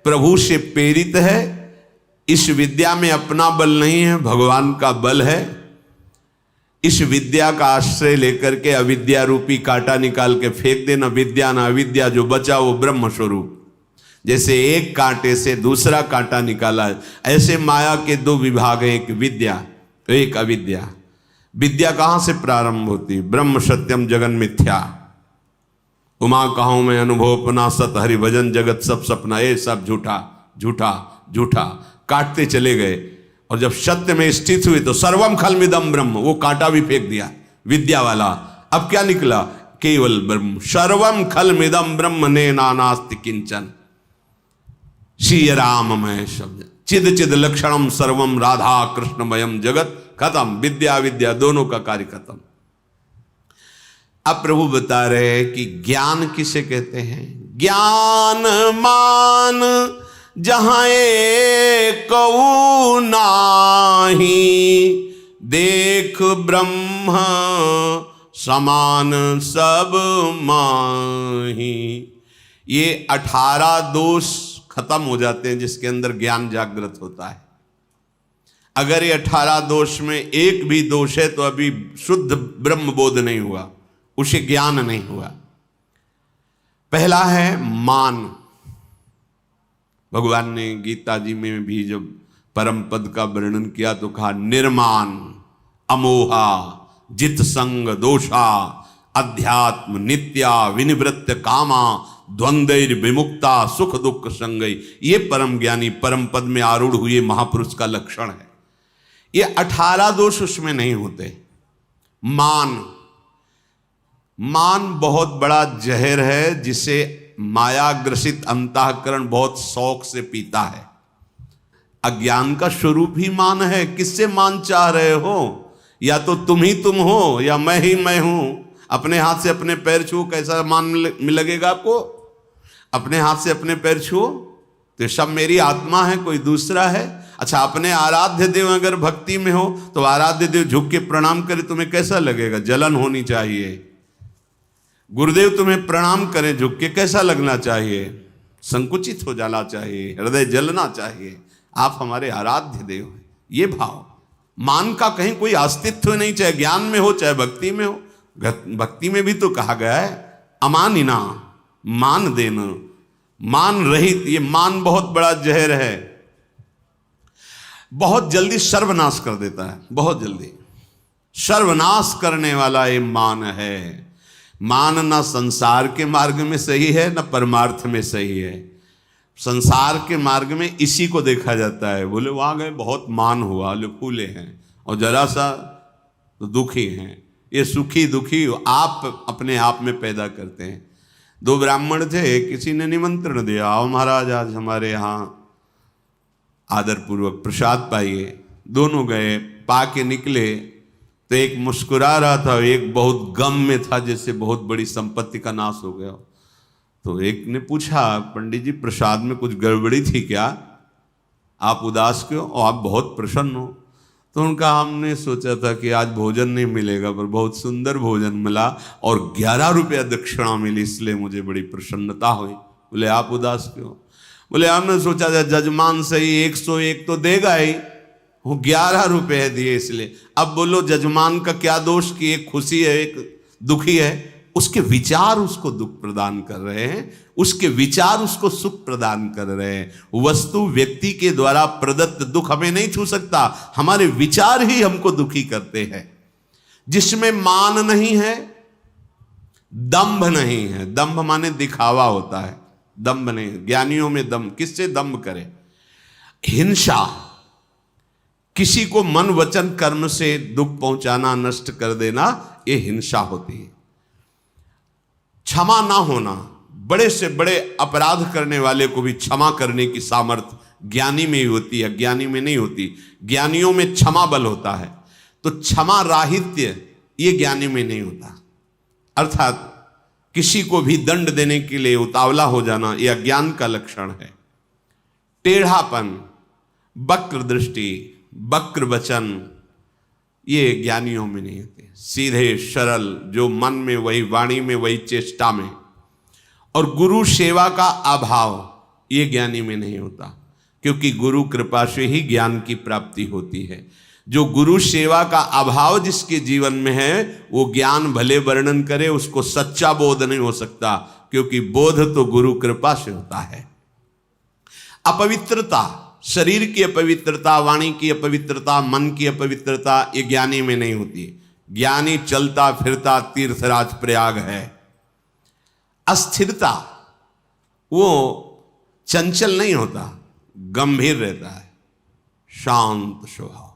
Speaker 1: प्रभु से प्रेरित है। इस विद्या में अपना बल नहीं है, भगवान का बल है। इस विद्या का आश्रय लेकर के अविद्या रूपी कांटा निकाल के फेंक देना। विद्या ना अविद्या, जो बचा वो ब्रह्म स्वरूप। जैसे एक कांटे से दूसरा कांटा निकाला है, ऐसे माया के 2 विभाग हैं, एक विद्या एक अविद्या। विद्या कहां से प्रारंभ होती? ब्रह्म सत्यम जगन मिथ्या, उमा कहूं मैं अनुभव अपना, सत हरि भजन जगत सब सपना, ये सब झूठा झूठा झूठा। काटते चले गए, और जब सत्य में स्थित हुए तो सर्वम खलमिदम ब्रह्म, वो कांटा भी फेंक दिया विद्या वाला। अब क्या निकला? केवल ब्रह्म। सर्वम खलमिदम ब्रह्म ने नानास्ति किंचन, श्री राम में शब्द चिद चिद लक्षणम सर्वम राधा कृष्णमयम जगत, खत्म। विद्या विद्या दोनों का कार्य खत्म। अब प्रभु बता रहे हैं कि ज्ञान किसे कहते हैं? ज्ञान मान जहां एक नाही, देख ब्रह्म समान सब माही। ये 18 दोष खत्म हो जाते हैं जिसके अंदर ज्ञान जागृत होता है। अगर ये 18 दोष में एक भी दोष है तो अभी शुद्ध ब्रह्म बोध नहीं हुआ, उसे ज्ञान नहीं हुआ। पहला है मान। भगवान ने गीता जी में भी जब परम पद का वर्णन किया तो कहा निर्मान अमोहा जित संग दोषा अध्यात्म नित्या विनिवृत्त कामा द्वंद्वैर विमुक्ता सुख दुख संगई। ये परम ज्ञानी परम पद में आरूढ़ हुए महापुरुष का लक्षण है। ये 18 दोष उसमें नहीं होते। मान बहुत बड़ा जहर है, जिसे मायाग्रसित अंतःकरण बहुत शौक से पीता है। अज्ञान का स्वरूप ही मान है। किससे मान चाह रहे हो? या तो तुम ही तुम हो या मैं ही मैं हूं। अपने हाथ से अपने पैर छुओ, कैसा मान लगेगा आपको? अपने हाथ से अपने पैर छुओ तो सब मेरी आत्मा है, कोई दूसरा है। अच्छा, अपने आराध्य देव अगर भक्ति में हो तो आराध्य देव झुक के प्रणाम करे, तुम्हें कैसा लगेगा? जलन होनी चाहिए। गुरुदेव तुम्हें प्रणाम करें झुक के, कैसा लगना चाहिए? संकुचित हो जाना चाहिए, हृदय जलना चाहिए। आप हमारे आराध्य देव हैं। ये भाव मान का कहीं कोई अस्तित्व नहीं, चाहे ज्ञान में हो चाहे भक्ति में हो। भक्ति में भी तो कहा गया है अमानिना, मान देना, मान रहित। ये मान बहुत बड़ा जहर है, बहुत जल्दी सर्वनाश कर देता है। बहुत जल्दी सर्वनाश करने वाला ये मान है। मान ना संसार के मार्ग में सही है ना परमार्थ में सही है। संसार के मार्ग में इसी को देखा जाता है। बोले वहां गए बहुत मान हुआ, बोले फूले हैं, और जरा सा तो दुखी हैं। ये सुखी दुखी आप अपने आप में पैदा करते हैं। 2 ब्राह्मण थे, किसी ने निमंत्रण दिया, आओ महाराज आज हमारे यहाँ आदरपूर्वक प्रसाद पाइए। दोनों गए, पा के निकले तो एक मुस्कुरा रहा था, एक बहुत गम में था, जैसे बहुत बड़ी संपत्ति का नाश हो गया। तो एक ने पूछा, पंडित जी प्रसाद में कुछ गड़बड़ी थी क्या? आप उदास क्यों और आप बहुत प्रसन्न हो? तो उनका हमने सोचा था कि आज भोजन नहीं मिलेगा, पर बहुत सुंदर भोजन मिला और 11 रुपया दक्षिणा मिली, इसलिए मुझे बड़ी प्रसन्नता हुई। बोले आप उदास क्यों? बोले हमने सोचा था जजमान से ही 101 तो देगा ही, वो 11 रुपये दिए इसलिए। अब बोलो जजमान का क्या दोष कि एक खुशी है एक दुखी है? उसके विचार उसको दुख प्रदान कर रहे हैं, उसके विचार उसको सुख प्रदान कर रहे हैं। वस्तु व्यक्ति के द्वारा प्रदत्त दुख हमें नहीं छू सकता, हमारे विचार ही हमको दुखी करते हैं। जिसमें मान नहीं है, दंभ नहीं है, दंभ माने दिखावा होता है, दंभ नहीं। ज्ञानियों में दंभ, किससे दंभ करे? हिंसा, किसी को मन वचन कर्म से दुख पहुंचाना, नष्ट कर देना, ये हिंसा होती है। क्षमा ना होना, बड़े से बड़े अपराध करने वाले को भी क्षमा करने की सामर्थ्य ज्ञानी में ही होती है, ज्ञानी में नहीं होती। ज्ञानियों में क्षमा बल होता है, तो क्षमा राहित्य ये ज्ञानी में नहीं होता। अर्थात किसी को भी दंड देने के लिए उतावला हो जाना यह अज्ञान का लक्षण है। टेढ़ापन, वक्र दृष्टि, वक्र वचन, ये ज्ञानियों में नहीं होते। सीधे सरल, जो मन में वही, वाणी में वही, चेष्टा में। और गुरु सेवा का अभाव, ये ज्ञानी में नहीं होता, क्योंकि गुरु कृपा से ही ज्ञान की प्राप्ति होती है। जो गुरु सेवा का अभाव जिसके जीवन में है, वो ज्ञान भले वर्णन करे, उसको सच्चा बोध नहीं हो सकता, क्योंकि बोध तो गुरु कृपा से होता है। अपवित्रता, शरीर की अपवित्रता, वाणी की अपवित्रता, मन की अपवित्रता, ये ज्ञानी में नहीं होती। ज्ञानी चलता फिरता तीर्थराज प्रयाग है। अस्थिरता, वो चंचल नहीं होता, गंभीर रहता है, शांत स्वभाव,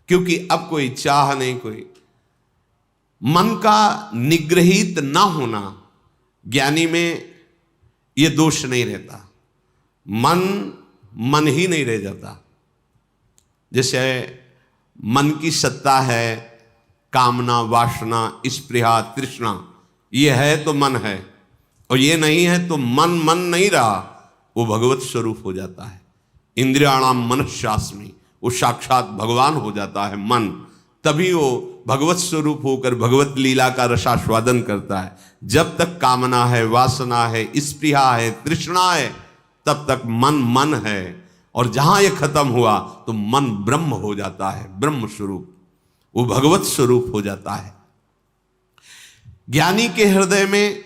Speaker 1: क्योंकि अब कोई चाह नहीं, कोई मन का निग्रहित ना होना, ज्ञानी में ये दोष नहीं रहता। मन ही नहीं रह जाता। जैसे मन की सत्ता है, कामना, वासना, स्पृहा, तृष्णा, ये है तो मन है, और ये नहीं है तो मन नहीं रहा, वो भगवत स्वरूप हो जाता है। इंद्रियाणाम मनश्शास्मि, वो साक्षात भगवान हो जाता है मन। तभी वो भगवत स्वरूप होकर भगवत लीला का रसास्वादन करता है। जब तक कामना है, वासना है, स्पृहा है, तृष्णा है, तब तक मन है, और जहां ये खत्म हुआ तो मन ब्रह्म हो जाता है, ब्रह्म स्वरूप, वो भगवत स्वरूप हो जाता है। ज्ञानी के हृदय में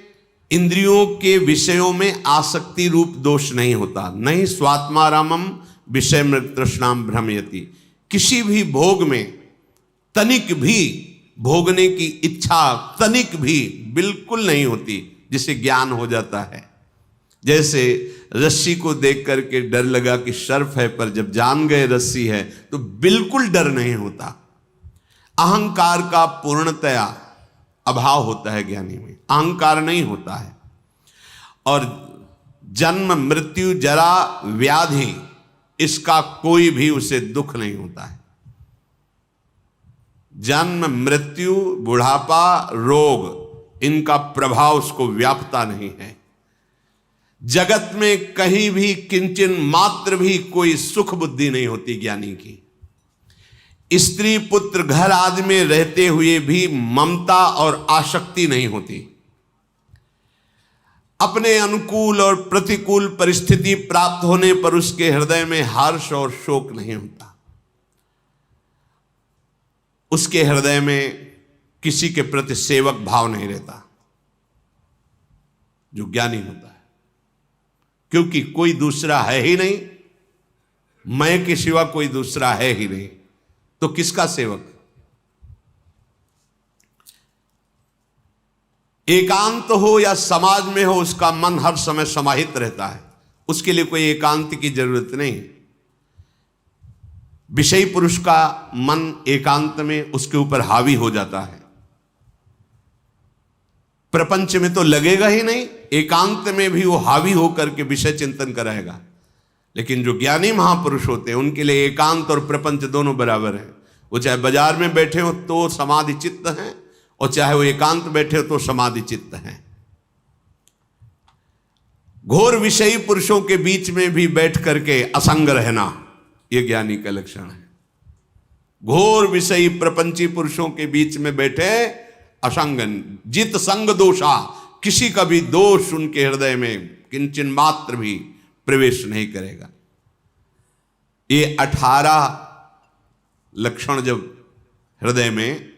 Speaker 1: इंद्रियों के विषयों में आसक्ति रूप दोष नहीं होता। नहीं स्वात्मारामम विषय मृग तृष्णाम भ्रमयति, किसी भी भोग में तनिक भी भोगने की इच्छा तनिक भी बिल्कुल नहीं होती, जिसे ज्ञान हो जाता है। जैसे रस्सी को देख करके डर लगा कि सर्प है, पर जब जान गए रस्सी है तो बिल्कुल डर नहीं होता। अहंकार का पूर्णतया अभाव होता है ज्ञानी में, अहंकार नहीं होता है। और जन्म मृत्यु जरा व्याधि, इसका कोई भी उसे दुख नहीं होता है। जन्म मृत्यु बुढ़ापा रोग, इनका प्रभाव उसको व्यापता नहीं है। जगत में कहीं भी किंचन मात्र भी कोई सुख बुद्धि नहीं होती ज्ञानी की। स्त्री पुत्र घर आदि में रहते हुए भी ममता और आसक्ति नहीं होती। अपने अनुकूल और प्रतिकूल परिस्थिति प्राप्त होने पर उसके हृदय में हर्ष और शोक नहीं होता। उसके हृदय में किसी के प्रति सेवक भाव नहीं रहता, जो ज्ञानी होता है, क्योंकि कोई दूसरा है ही नहीं, मैं के सिवा कोई दूसरा है ही नहीं, तो किसका सेवक? एकांत हो या समाज में हो, उसका मन हर समय समाहित रहता है, उसके लिए कोई एकांत की जरूरत नहीं। विषयी पुरुष का मन एकांत में उसके ऊपर हावी हो जाता है, प्रपंच में तो लगेगा ही नहीं, एकांत में भी वो हावी होकर के विषय चिंतन कराएगा। लेकिन जो ज्ञानी महापुरुष होते हैं उनके लिए एकांत और प्रपंच दोनों बराबर हैं। वो चाहे बाजार में बैठे हो तो समाधि चित्त हैं, और चाहे वो एकांत बैठे हो तो समाधि चित्त हैं। घोर विषयी पुरुषों के बीच में भी बैठ करके असंग रहना, ये ज्ञानी का लक्षण है। घोर विषयी प्रपंची पुरुषों के बीच में बैठे असंगन जित संग दोषा, किसी का भी दोष उनके हृदय में किंचन मात्र भी प्रवेश नहीं करेगा। ये 18 लक्षण जब हृदय में,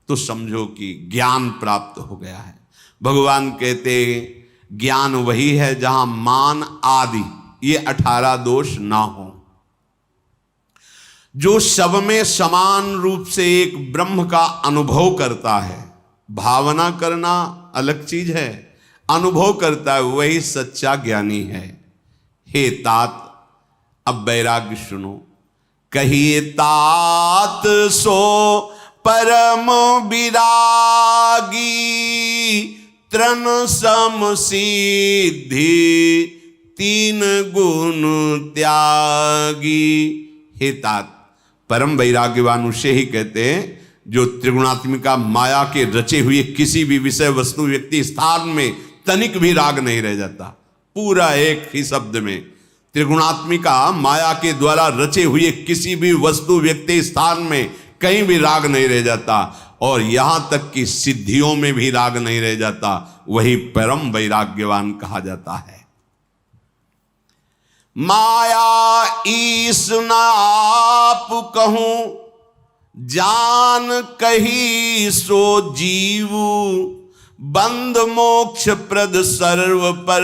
Speaker 1: तो समझो कि ज्ञान प्राप्त हो गया है। भगवान कहते ज्ञान वही है जहां मान आदि ये 18 दोष ना हो, जो सब में समान रूप से एक ब्रह्म का अनुभव करता है। भावना करना अलग चीज है, अनुभव करता है, वही सच्चा ज्ञानी है। हे तात, अब वैराग्य सुनो। कहिए तात सो परम विरागी, तृण सम सिद्धि 3 गुण त्यागी। हे तात, परम वैराग्यवान उसे ही कहते हैं जो त्रिगुणात्मिका माया के रचे हुए किसी भी विषय वस्तु व्यक्ति स्थान में तनिक भी राग नहीं रह जाता। पूरा एक ही शब्द में त्रिगुणात्मिका माया के द्वारा रचे हुए किसी भी वस्तु व्यक्ति स्थान में कहीं भी राग नहीं रह जाता, और यहां तक कि सिद्धियों में भी राग नहीं रह जाता। वही परम वैराग्यवान कहा जाता है। माया ईस न आप कहूं, जान कही सो जीवू, बंद मोक्ष प्रद सर्व पर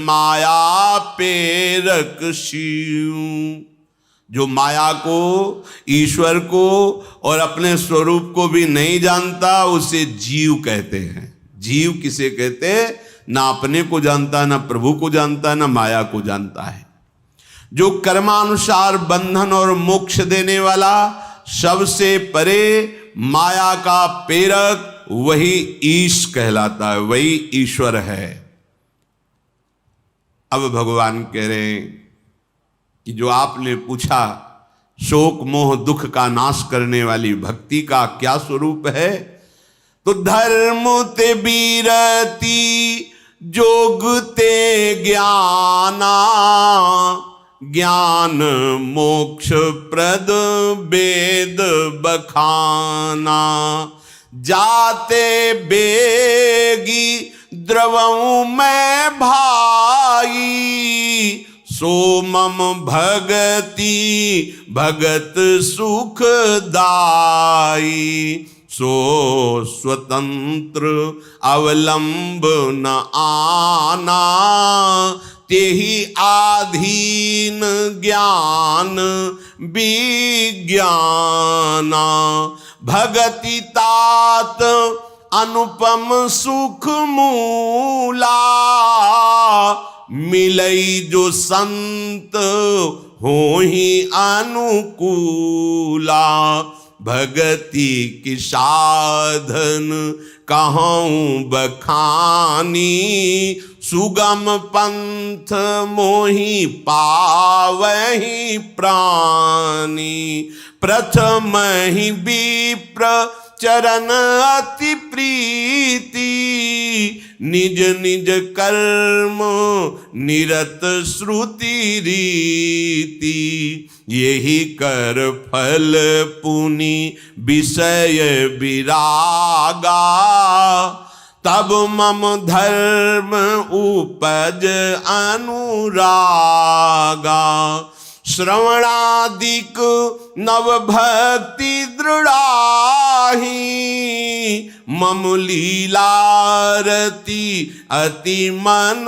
Speaker 1: माया पेरक शिव। जो माया को, ईश्वर को और अपने स्वरूप को भी नहीं जानता, उसे जीव कहते हैं। जीव किसे कहते हैं? ना अपने को जानता है, ना प्रभु को जानता है, ना माया को जानता है। जो कर्मानुसार बंधन और मोक्ष देने वाला, सबसे परे माया का प्रेरक, वही ईश कहलाता है, वही ईश्वर है। अब भगवान कह रहे हैं कि जो आपने पूछा शोक मोह दुख का नाश करने वाली भक्ति का क्या स्वरूप है, तो धर्म ते बीरती जोग ते ज्ञाना, ज्ञान मोक्ष प्रद वेद बखाना। जाते बेगी द्रवऊ में भाई, सो मम भगति भगत सुखदाई। सो स्वतंत्र अवलंब न आना, तेहि आधीन ज्ञान विज्ञाना। भगति तात अनुपम सुख मूला, मिलई जो संत होहि अनुकूला। भगति की साधन कहूँ बखानी, सुगम पंथ मोहि पावहि प्राणी। प्रथम ही विप्र चरण अति प्रीति, निज निज कर्म निरत श्रुति रीति। यही कर फल पुनि विषय विरागा, तब मम धर्म उपज अनुरागा। श्रवणादिक नव भक्ति दृढ़ाही, मम लीलारती अति मन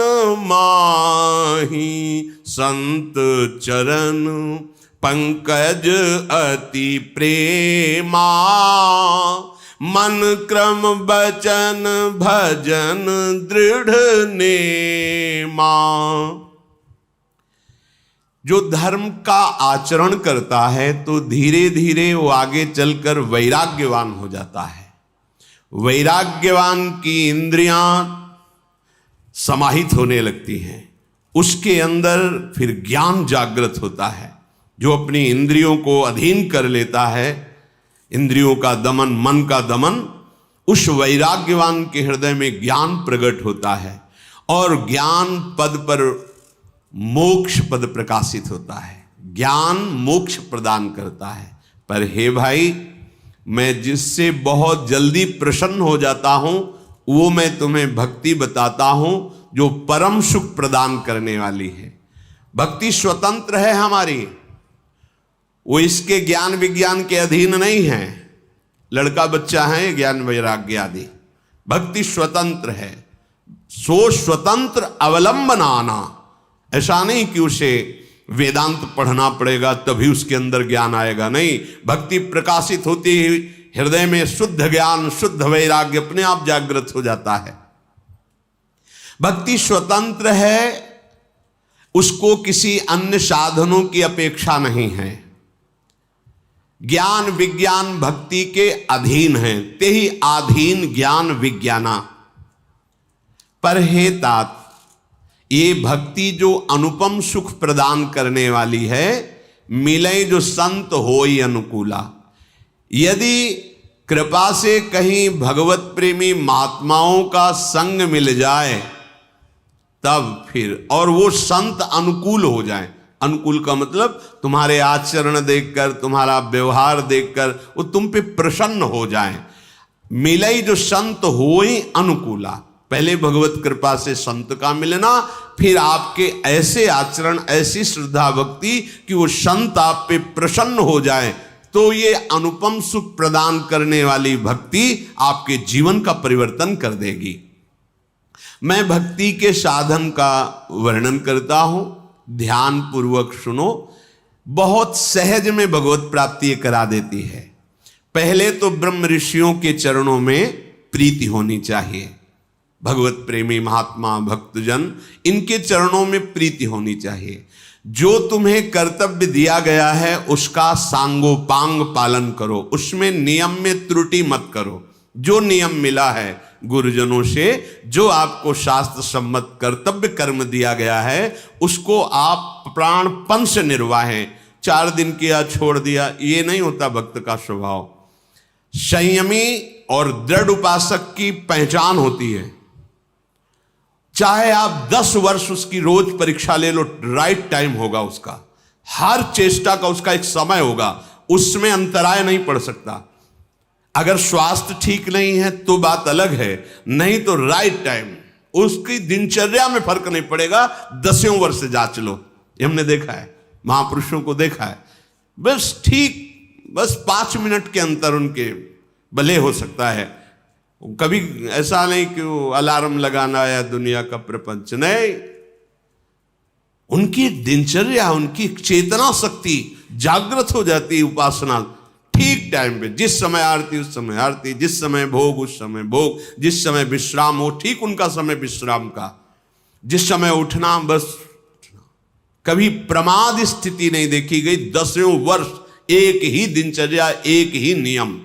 Speaker 1: माही। संत चरण पंकज अति प्रेमा, मन क्रम बचन भजन दृढ़ नेमा। जो धर्म का आचरण करता है तो धीरे धीरे वो आगे चलकर वैराग्यवान हो जाता है। वैराग्यवान की इंद्रियां समाहित होने लगती हैं, उसके अंदर फिर ज्ञान जागृत होता है। जो अपनी इंद्रियों को अधीन कर लेता है, इंद्रियों का दमन, मन का दमन, उस वैराग्यवान के हृदय में ज्ञान प्रकट होता है और ज्ञान पद पर मोक्ष पद प्रकाशित होता है। ज्ञान मोक्ष प्रदान करता है। पर हे भाई, मैं जिससे बहुत जल्दी प्रसन्न हो जाता हूं वो मैं तुम्हें भक्ति बताता हूं जो परम सुख प्रदान करने वाली है। भक्ति स्वतंत्र है हमारी, वो इसके ज्ञान विज्ञान के अधीन नहीं है। लड़का बच्चा है ज्ञान वैराग्य आदि, भक्ति स्वतंत्र है। सो स्वतंत्र अवलंबनाना, ऐसा नहीं कि उसे वेदांत पढ़ना पड़ेगा तभी उसके अंदर ज्ञान आएगा, नहीं। भक्ति प्रकाशित होती ही हृदय में शुद्ध ज्ञान शुद्ध वैराग्य अपने आप जागृत हो जाता है। भक्ति स्वतंत्र है, उसको किसी अन्य साधनों की अपेक्षा नहीं है। ज्ञान विज्ञान भक्ति के अधीन है, ते ही आधीन ज्ञान विज्ञाना। पर हे तात, ये भक्ति जो अनुपम सुख प्रदान करने वाली है, मिले जो संत होई अनुकूला। यदि कृपा से कहीं भगवत प्रेमी महात्माओं का संग मिल जाए तब फिर, और वो संत अनुकूल हो जाए। अनुकूल का मतलब तुम्हारे आचरण देखकर, तुम्हारा व्यवहार देखकर वो तुम पे प्रसन्न हो जाए। मिले जो संत होई अनुकूला, पहले भगवत कृपा से संत का मिलना, फिर आपके ऐसे आचरण ऐसी श्रद्धा भक्ति कि वो संत आप पे प्रसन्न हो जाए, तो ये अनुपम सुख प्रदान करने वाली भक्ति आपके जीवन का परिवर्तन कर देगी। मैं भक्ति के साधन का वर्णन करता हूं, ध्यान पूर्वक सुनो। बहुत सहज में भगवत प्राप्ति करा देती है। पहले तो ब्रह्म ऋषियों के चरणों में प्रीति होनी चाहिए। भगवत प्रेमी महात्मा भक्तजन, इनके चरणों में प्रीति होनी चाहिए। जो तुम्हें कर्तव्य दिया गया है उसका सांगोपांग पालन करो, उसमें नियम में त्रुटि मत करो। जो नियम मिला है गुरुजनों से, जो आपको शास्त्र सम्मत कर्तव्य कर्म दिया गया है, उसको आप प्राणपण से निर्वाहें। 4 दिन किया छोड़ दिया, ये नहीं होता भक्त का स्वभाव। संयमी और दृढ़ उपासक की पहचान होती है। चाहे आप 10 वर्ष उसकी रोज परीक्षा ले लो, राइट टाइम होगा उसका, हर चेष्टा का उसका एक समय होगा, उसमें अंतराय नहीं पड़ सकता। अगर स्वास्थ्य ठीक नहीं है तो बात अलग है, नहीं तो राइट टाइम, उसकी दिनचर्या में फर्क नहीं पड़ेगा। 10वें वर्ष से जांच लो, हमने देखा है, महापुरुषों को देखा है, बस ठीक, बस 5 मिनट के अंतर उनके भले हो सकता है। कभी ऐसा नहीं कि वो अलार्म लगाना या दुनिया का प्रपंच, नहीं। उनकी दिनचर्या, उनकी चेतना शक्ति जागृत हो जाती है। उपासना ठीक टाइम पे, जिस समय आरती उस समय आरती, जिस समय भोग उस समय भोग, जिस समय विश्राम हो ठीक उनका समय विश्राम का, जिस समय उठना बस। कभी प्रमाद स्थिति नहीं देखी गई। 10वें वर्ष एक ही दिनचर्या, एक ही नियम।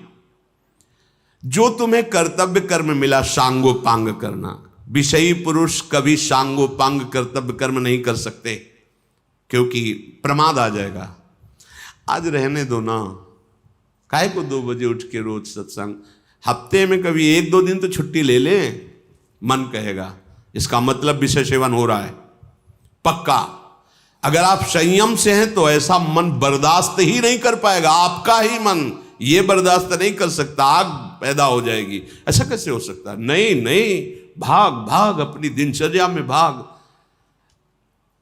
Speaker 1: जो तुम्हें कर्तव्य कर्म मिला सांगोपांग करना। विषयी पुरुष कभी सांगोपांग कर्तव्य कर्म नहीं कर सकते, क्योंकि प्रमाद आ जाएगा। आज रहने दो ना, काहे को 2 बजे उठ के रोज सत्संग। हफ्ते में कभी 1-2 दिन तो छुट्टी ले ले, मन कहेगा, इसका मतलब विषय सेवन हो रहा है पक्का। अगर आप संयम से हैं तो ऐसा मन बर्दाश्त ही नहीं कर पाएगा। आपका ही मन ये बर्दाश्त नहीं कर सकता, आग पैदा हो जाएगी। ऐसा कैसे हो सकता? नहीं नहीं, भाग भाग, अपनी दिनचर्या में भाग।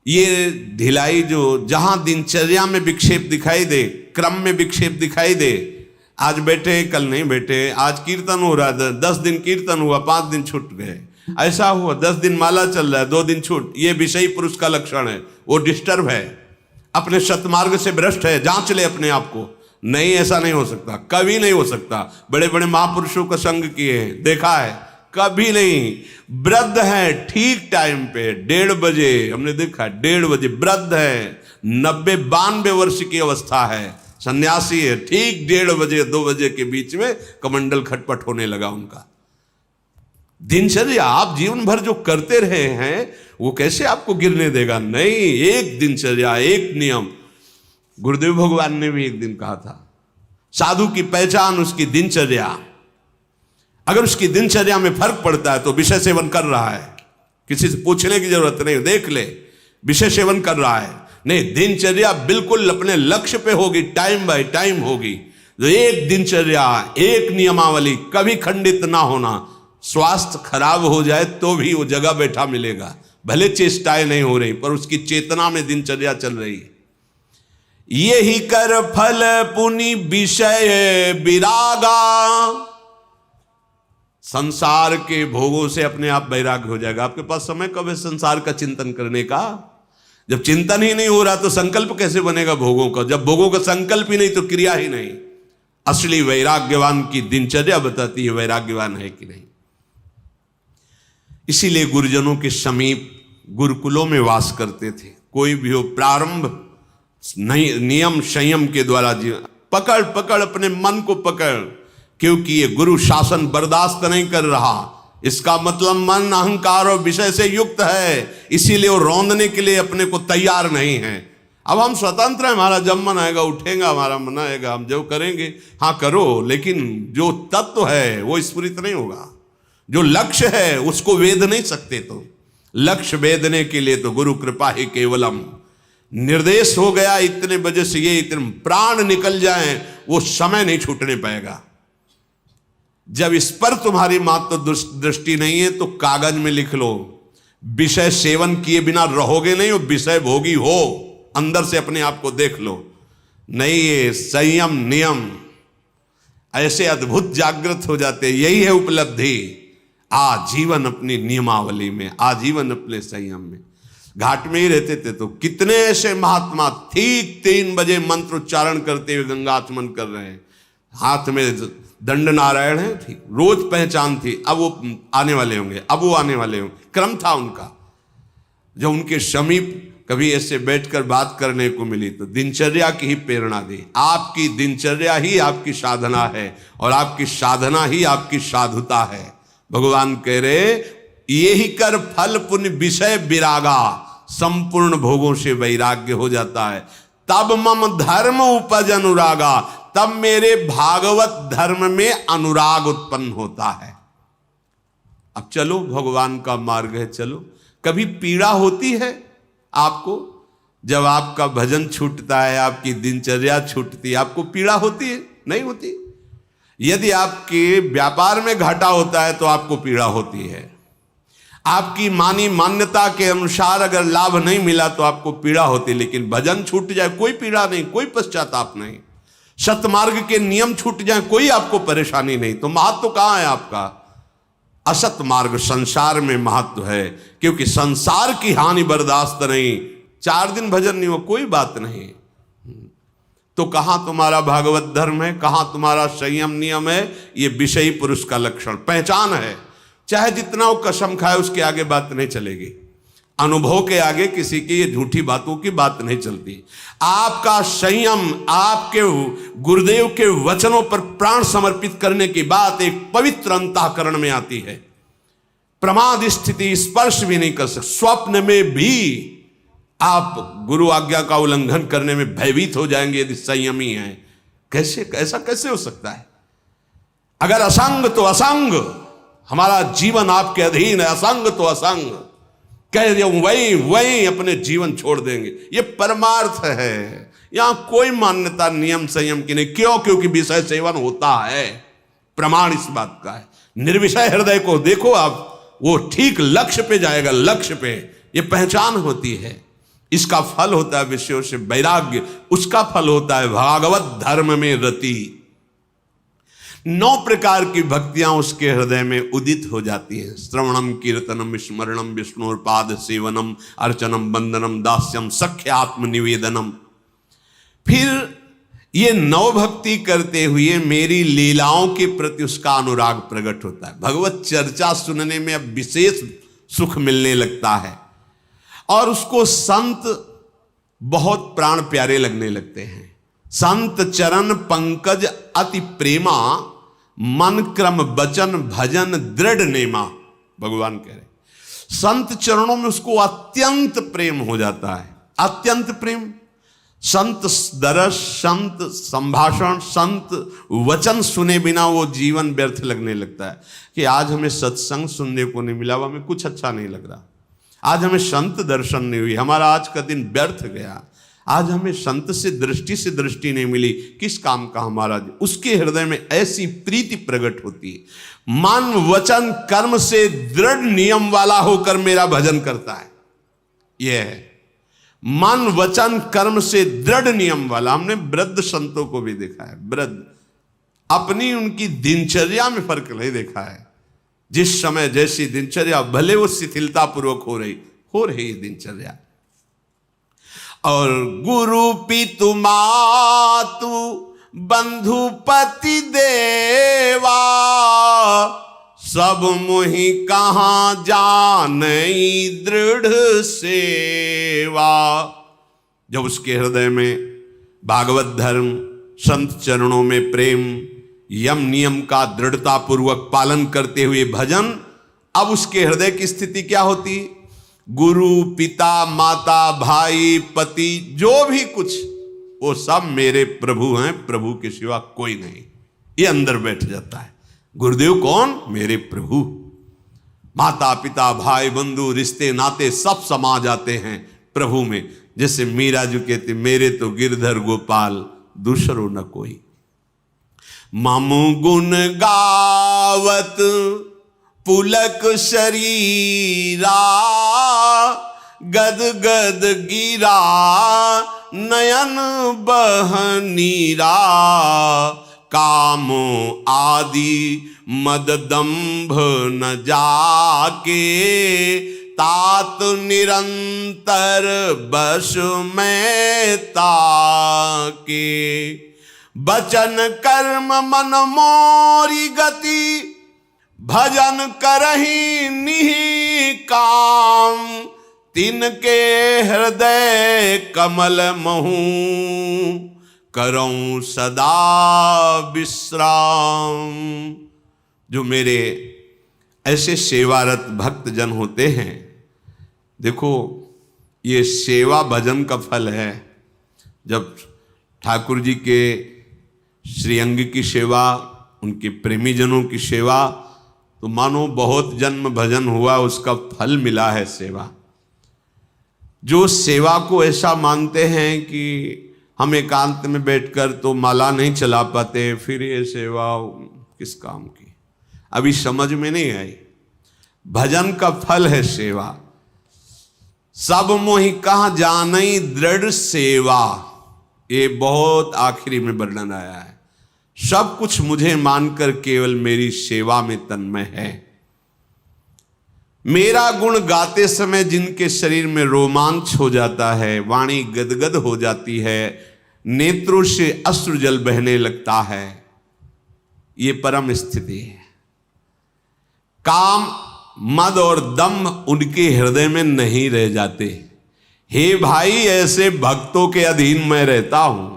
Speaker 1: ये ढिलाई जो जहां दिनचर्या में विक्षेप दिखाई दे, क्रम में विक्षेप दिखाई दे, आज बैठे कल नहीं बैठे, आज कीर्तन हो रहा है 10 दिन कीर्तन हुआ 5 दिन छूट गए, ऐसा हुआ 10 दिन माला चल रहा है 2 दिन छूट, ये विषयी पुरुष का लक्षण है। वो डिस्टर्ब है, अपने सतमार्ग से भ्रष्ट है, जांच ले अपने आप को। नहीं, ऐसा नहीं हो सकता, कभी नहीं हो सकता। बड़े बड़े महापुरुषों का संग किए हैं, देखा है, कभी नहीं। वृद्ध है ठीक टाइम पे 1:30 बजे, हमने देखा 1:30 बजे वृद्ध है, 90-92 वर्ष की अवस्था है, सन्यासी है, ठीक 1:30 बजे 2 बजे के बीच में कमंडल खटपट होने लगा उनका। दिनचर्या आप जीवन भर जो करते रहे हैं वो कैसे आपको गिरने देगा? नहीं, एक दिनचर्या, एक नियम। गुरुदेव भगवान ने भी एक दिन कहा था, साधु की पहचान उसकी दिनचर्या। अगर उसकी दिनचर्या में फर्क पड़ता है तो विषय सेवन कर रहा है, किसी से पूछने की जरूरत नहीं, देख ले विषय सेवन कर रहा है। नहीं, दिनचर्या बिल्कुल अपने लक्ष्य पे होगी, टाइम बाय टाइम होगी। जो एक दिनचर्या, एक नियमावली कभी खंडित ना होना, स्वास्थ्य खराब हो जाए तो भी वो जगह बैठा मिलेगा, भले चेष्टाएं नहीं हो रही पर उसकी चेतना में दिनचर्या चल रही है। ये ही कर फल पुनि विषय विरागा, संसार के भोगों से अपने आप वैराग्य हो जाएगा। आपके पास समय कब है संसार का चिंतन करने का? जब चिंतन ही नहीं हो रहा तो संकल्प कैसे बनेगा भोगों का? जब भोगों का संकल्प ही नहीं तो क्रिया ही नहीं। असली वैराग्यवान की दिनचर्या बताती है वैराग्यवान है कि नहीं। इसीलिए गुरुजनों के समीप गुरुकुलों में वास करते थे। कोई भी हो, प्रारंभ नहीं, नियम संयम के द्वारा जीवन पकड़ पकड़ अपने मन को पकड़, क्योंकि ये गुरु शासन बर्दाश्त नहीं कर रहा। इसका मतलब मन अहंकार और विषय से युक्त है, इसीलिए वो रौंदने के लिए अपने को तैयार नहीं है। अब हम स्वतंत्र हैं, हमारा जब मन आएगा उठेगा, हमारा मन आएगा हम जो करेंगे। हाँ करो, लेकिन जो तत्व है वो स्फुरित नहीं होगा। जो लक्ष्य है उसको वेद नहीं सकते। तो लक्ष्य वेदने के लिए तो गुरु कृपा ही केवलम। निर्देश हो गया इतने बजे से ये इतने प्राण निकल जाएं, वो समय नहीं छूटने पाएगा। जब इस पर तुम्हारी मात्र दृष्टि नहीं है तो कागज में लिख लो, विषय सेवन किए बिना रहोगे नहीं, वो विषय भोगी हो। अंदर से अपने आप को देख लो। नहीं, ये संयम नियम ऐसे अद्भुत जागृत हो जाते। यही है उपलब्धि। आजीवन अपनी नियमावली में, आजीवन अपने संयम में। घाट में ही रहते थे तो कितने ऐसे महात्मा ठीक 3 बजे मंत्र उच्चारण करते हुए गंगा आचमन कर रहे हैं, हाथ में दंड नारायण है, ठीक रोज पहचान थी। अब वो आने वाले होंगे, अब वो आने वाले होंगे, क्रम था उनका। जब उनके समीप कभी ऐसे बैठकर बात करने को मिली तो दिनचर्या की ही प्रेरणा दी। आपकी दिनचर्या ही आपकी साधना है और आपकी साधना ही आपकी साधुता है। भगवान कह रहे ये ही कर फल पुण्य विषय विरागा, संपूर्ण भोगों से वैराग्य हो जाता है। तब मम धर्म उपज अनुरागा, तब मेरे भागवत धर्म में अनुराग उत्पन्न होता है। अब चलो, भगवान का मार्ग है, चलो। कभी पीड़ा होती है आपको? जब आपका भजन छूटता है, आपकी दिनचर्या छूटती है, आपको पीड़ा होती है? नहीं होती। यदि आपके व्यापार में घाटा होता है तो आपको पीड़ा होती है। आपकी मानी मान्यता के अनुसार अगर लाभ नहीं मिला तो आपको पीड़ा होती। लेकिन भजन छूट जाए कोई पीड़ा नहीं, कोई पश्चाताप नहीं। सतमार्ग के नियम छूट जाए कोई आपको परेशानी नहीं। तो महत्व कहाँ है आपका? असत मार्ग संसार में महत्व है, क्योंकि संसार की हानि बर्दाश्त नहीं। 4 दिन भजन नहीं हो कोई बात नहीं, तो कहां तुम्हारा भागवत धर्म है, कहां तुम्हारा संयम नियम है? ये विषयी पुरुष का लक्षण पहचान है। चाहे जितना वो कसम खाए उसके आगे बात नहीं चलेगी। अनुभव के आगे किसी की ये झूठी बातों की बात नहीं चलती। आपका संयम आपके गुरुदेव के वचनों पर प्राण समर्पित करने की बात एक पवित्र अंतःकरण में आती है। प्रमाद स्थिति स्पर्श भी नहीं कर सकते। स्वप्न में भी आप गुरु आज्ञा का उल्लंघन करने में भयभीत हो जाएंगे यदि संयमी हैं। कैसे, ऐसा कैसे हो सकता है? अगर असंग तो असंग, हमारा जीवन आपके अधीन है, असंग तो असंग, कह दिया वही अपने जीवन छोड़ देंगे। ये परमार्थ है। यहां कोई मान्यता नियम संयम की नहीं। क्यों? क्योंकि विषय सेवन होता है। प्रमाण इस बात का है। निर्विषय हृदय को देखो आप, वो ठीक लक्ष्य पे जाएगा। लक्ष्य पे ये पहचान होती है। इसका फल होता है विषयों से वैराग्य, उसका फल होता है भागवत धर्म में रति। 9 प्रकार की भक्तियां उसके हृदय में उदित हो जाती हैं। श्रवणम कीर्तनम स्मरणम विष्णुर्पाद सेवनम अर्चनम वंदनम दास्यम सख्य आत्मनिवेदनम। फिर ये 9 भक्ति करते हुए मेरी लीलाओं के प्रति उसका अनुराग प्रकट होता है। भगवत चर्चा सुनने में अब विशेष सुख मिलने लगता है और उसको संत बहुत प्राण प्यारे लगने लगते हैं। संत चरण पंकज अति प्रेमा, मन क्रम वचन भजन दृढ़ नेमा। भगवान कह रहे संत चरणों में उसको अत्यंत प्रेम हो जाता है। अत्यंत प्रेम। संत दरस, संत संभाषण, संत वचन सुने बिना वो जीवन व्यर्थ लगने लगता है कि आज हमें सत्संग सुनने को नहीं मिला, हमें कुछ अच्छा नहीं लग रहा। आज हमें संत दर्शन नहीं हुई, हमारा आज का दिन व्यर्थ गया। आज हमें संत से दृष्टि नहीं मिली, किस काम का हमारा? उसके हृदय में ऐसी प्रीति प्रकट होती है। मन वचन कर्म से दृढ़ नियम वाला होकर मेरा भजन करता है। यह है मन वचन कर्म से दृढ़ नियम वाला। हमने वृद्ध संतों को भी देखा है, वृद्ध अपनी उनकी दिनचर्या में फर्क नहीं देखा है। जिस समय जैसी दिनचर्या, भले वो शिथिलता पूर्वक हो रही दिनचर्या। और गुरु पितु मातु बंधु पति देवा, सब मोहि कहाँ जानई दृढ़ सेवा। जब उसके हृदय में भागवत धर्म, संत चरणों में प्रेम, यम नियम का दृढ़ता पूर्वक पालन करते हुए भजन, अब उसके हृदय की स्थिति क्या होती? गुरु पिता माता भाई पति जो भी कुछ, वो सब मेरे प्रभु हैं, प्रभु के सिवा कोई नहीं। ये अंदर बैठ जाता है। गुरुदेव कौन? मेरे प्रभु। माता पिता भाई बंधु रिश्ते नाते सब समा जाते हैं प्रभु में। जैसे मीरा जी कहते, मेरे तो गिरधर गोपाल दूसरो न कोई। मामू गुण गावत पुलक शरीरा, गद गद गिरा नयन बहनीरा। कामो आदि मद दंभ न जाके, तात निरंतर बस में ताके। बचन कर्म मन मोरी गति, भजन करहि निहि काम। तिनके हृदय कमल महू, करऊं सदा विश्राम। जो मेरे ऐसे सेवारत भक्त जन होते हैं, देखो ये सेवा भजन का फल है। जब ठाकुर जी के श्रीअंग की सेवा, उनके प्रेमी जनों की सेवा, तो मानो बहुत जन्म भजन हुआ, उसका फल मिला है सेवा। जो सेवा को ऐसा मानते हैं कि हम एकांत में बैठकर तो माला नहीं चला पाते, फिर ये सेवा किस काम की? अभी समझ में नहीं आई। भजन का फल है सेवा। सब मोहि कहाँ जानई दृढ़ सेवा, ये बहुत आखिरी में वर्णन आया है। सब कुछ मुझे मानकर केवल मेरी सेवा में तन्मय है। मेरा गुण गाते समय जिनके शरीर में रोमांच हो जाता है, वाणी गदगद हो जाती है, नेत्रों से अश्रु जल बहने लगता है, ये परम स्थिति है। काम मद और दम्भ उनके हृदय में नहीं रह जाते। हे भाई, ऐसे भक्तों के अधीन मैं रहता हूं,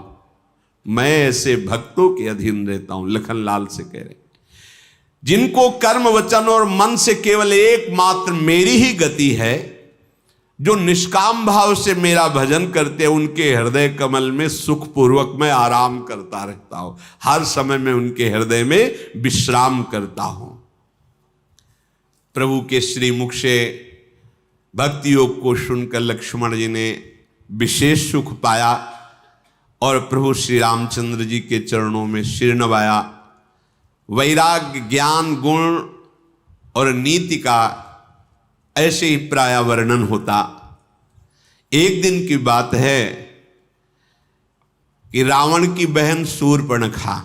Speaker 1: मैं ऐसे भक्तों के अधीन रहता हूं। लखनलाल से कह रहे, जिनको कर्म वचन और मन से केवल एकमात्र मेरी ही गति है, जो निष्काम भाव से मेरा भजन करते हैं, उनके हृदय कमल में सुखपूर्वक मैं आराम करता रहता हूं। हर समय में उनके हृदय में विश्राम करता हूं। प्रभु के श्रीमुख से भक्ति योग को सुनकर लक्ष्मण जी ने विशेष सुख पाया और प्रभु श्री रामचंद्र जी के चरणों में सिर नवाया। वैराग्य, ज्ञान, गुण और नीति का ऐसे ही प्राय वर्णन होता। एक दिन की बात है कि रावण की बहन शूर्पणखा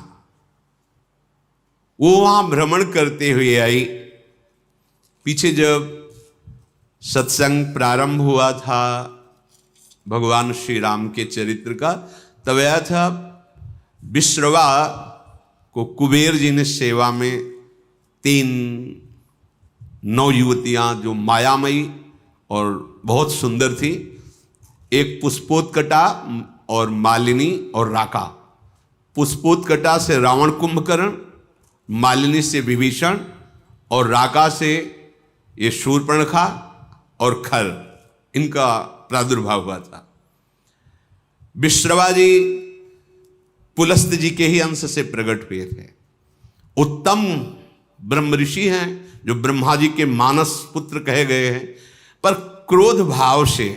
Speaker 1: वो वहां भ्रमण करते हुए आई। पीछे जब सत्संग प्रारंभ हुआ था भगवान श्री राम के चरित्र का, तब आया था विश्रवा को कुबेर जी ने सेवा में 3 नवयुवतियां जो मायामयी और बहुत सुंदर थी, एक पुष्पोत्कटा और मालिनी और राका। पुष्पोत्कटा से रावण कुंभकर्ण, मालिनी से विभीषण और राका से ये शूर्पणखा और खर, इनका प्रादुर्भाव हुआ था। विश्रवा जी पुलस्त जी के ही अंश से प्रकट हुए थे। उत्तम ब्रह्म ऋषि हैं जो ब्रह्मा जी के मानस पुत्र कहे गए हैं, पर क्रोध भाव से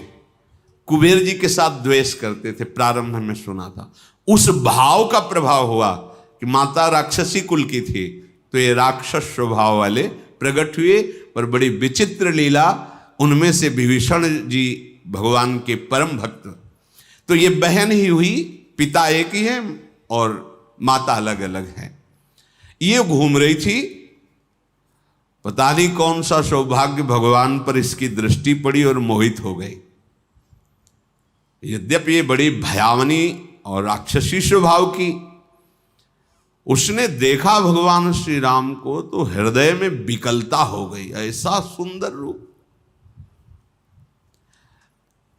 Speaker 1: कुबेर जी के साथ द्वेष करते थे, प्रारंभ में सुना था। उस भाव का प्रभाव हुआ कि माता राक्षसी कुल की थी, तो ये राक्षस स्वभाव वाले प्रकट हुए। पर बड़ी विचित्र लीला, उनमें से विभीषण जी भगवान के परम भक्त, तो ये बहन ही हुई, पिता एक ही है और माता अलग अलग है। ये घूम रही थी, पता नहीं कौन सा सौभाग्य भगवान पर इसकी दृष्टि पड़ी और मोहित हो गई। यद्यपि ये बड़ी भयावनी और राक्षसी स्वभाव की, उसने देखा भगवान श्री राम को तो हृदय में विकलता हो गई। ऐसा सुंदर रूप,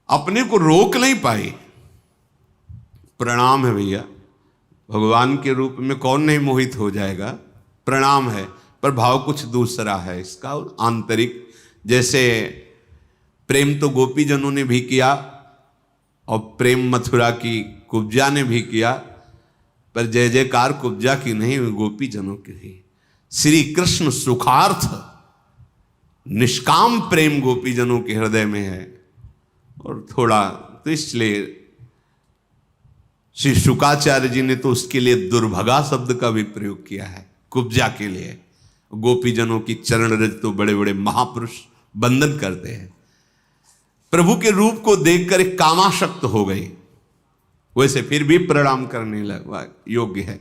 Speaker 1: अपने को रोक नहीं पाई। प्रणाम है भैया, भगवान के रूप में कौन नहीं मोहित हो जाएगा, प्रणाम है। पर भाव कुछ दूसरा है इसका, आंतरिक। जैसे प्रेम तो गोपीजनों ने भी किया और प्रेम मथुरा की कुब्जा ने भी किया, पर जय जयकार कुब्जा की नहीं, गोपीजनों की ही। श्री कृष्ण सुखार्थ निष्काम प्रेम गोपीजनों के हृदय में है। और थोड़ा तो इसलिए श्री शुकाचार्य जी ने तो उसके लिए दुर्भगा शब्द का भी प्रयोग किया है, कुब्जा के लिए। गोपीजनों की चरण रज तो बड़े बड़े महापुरुष बंधन करते हैं। प्रभु के रूप को देखकर एक कामाशक्त हो गई, वैसे फिर भी प्रणाम करने लगा, योग्य है।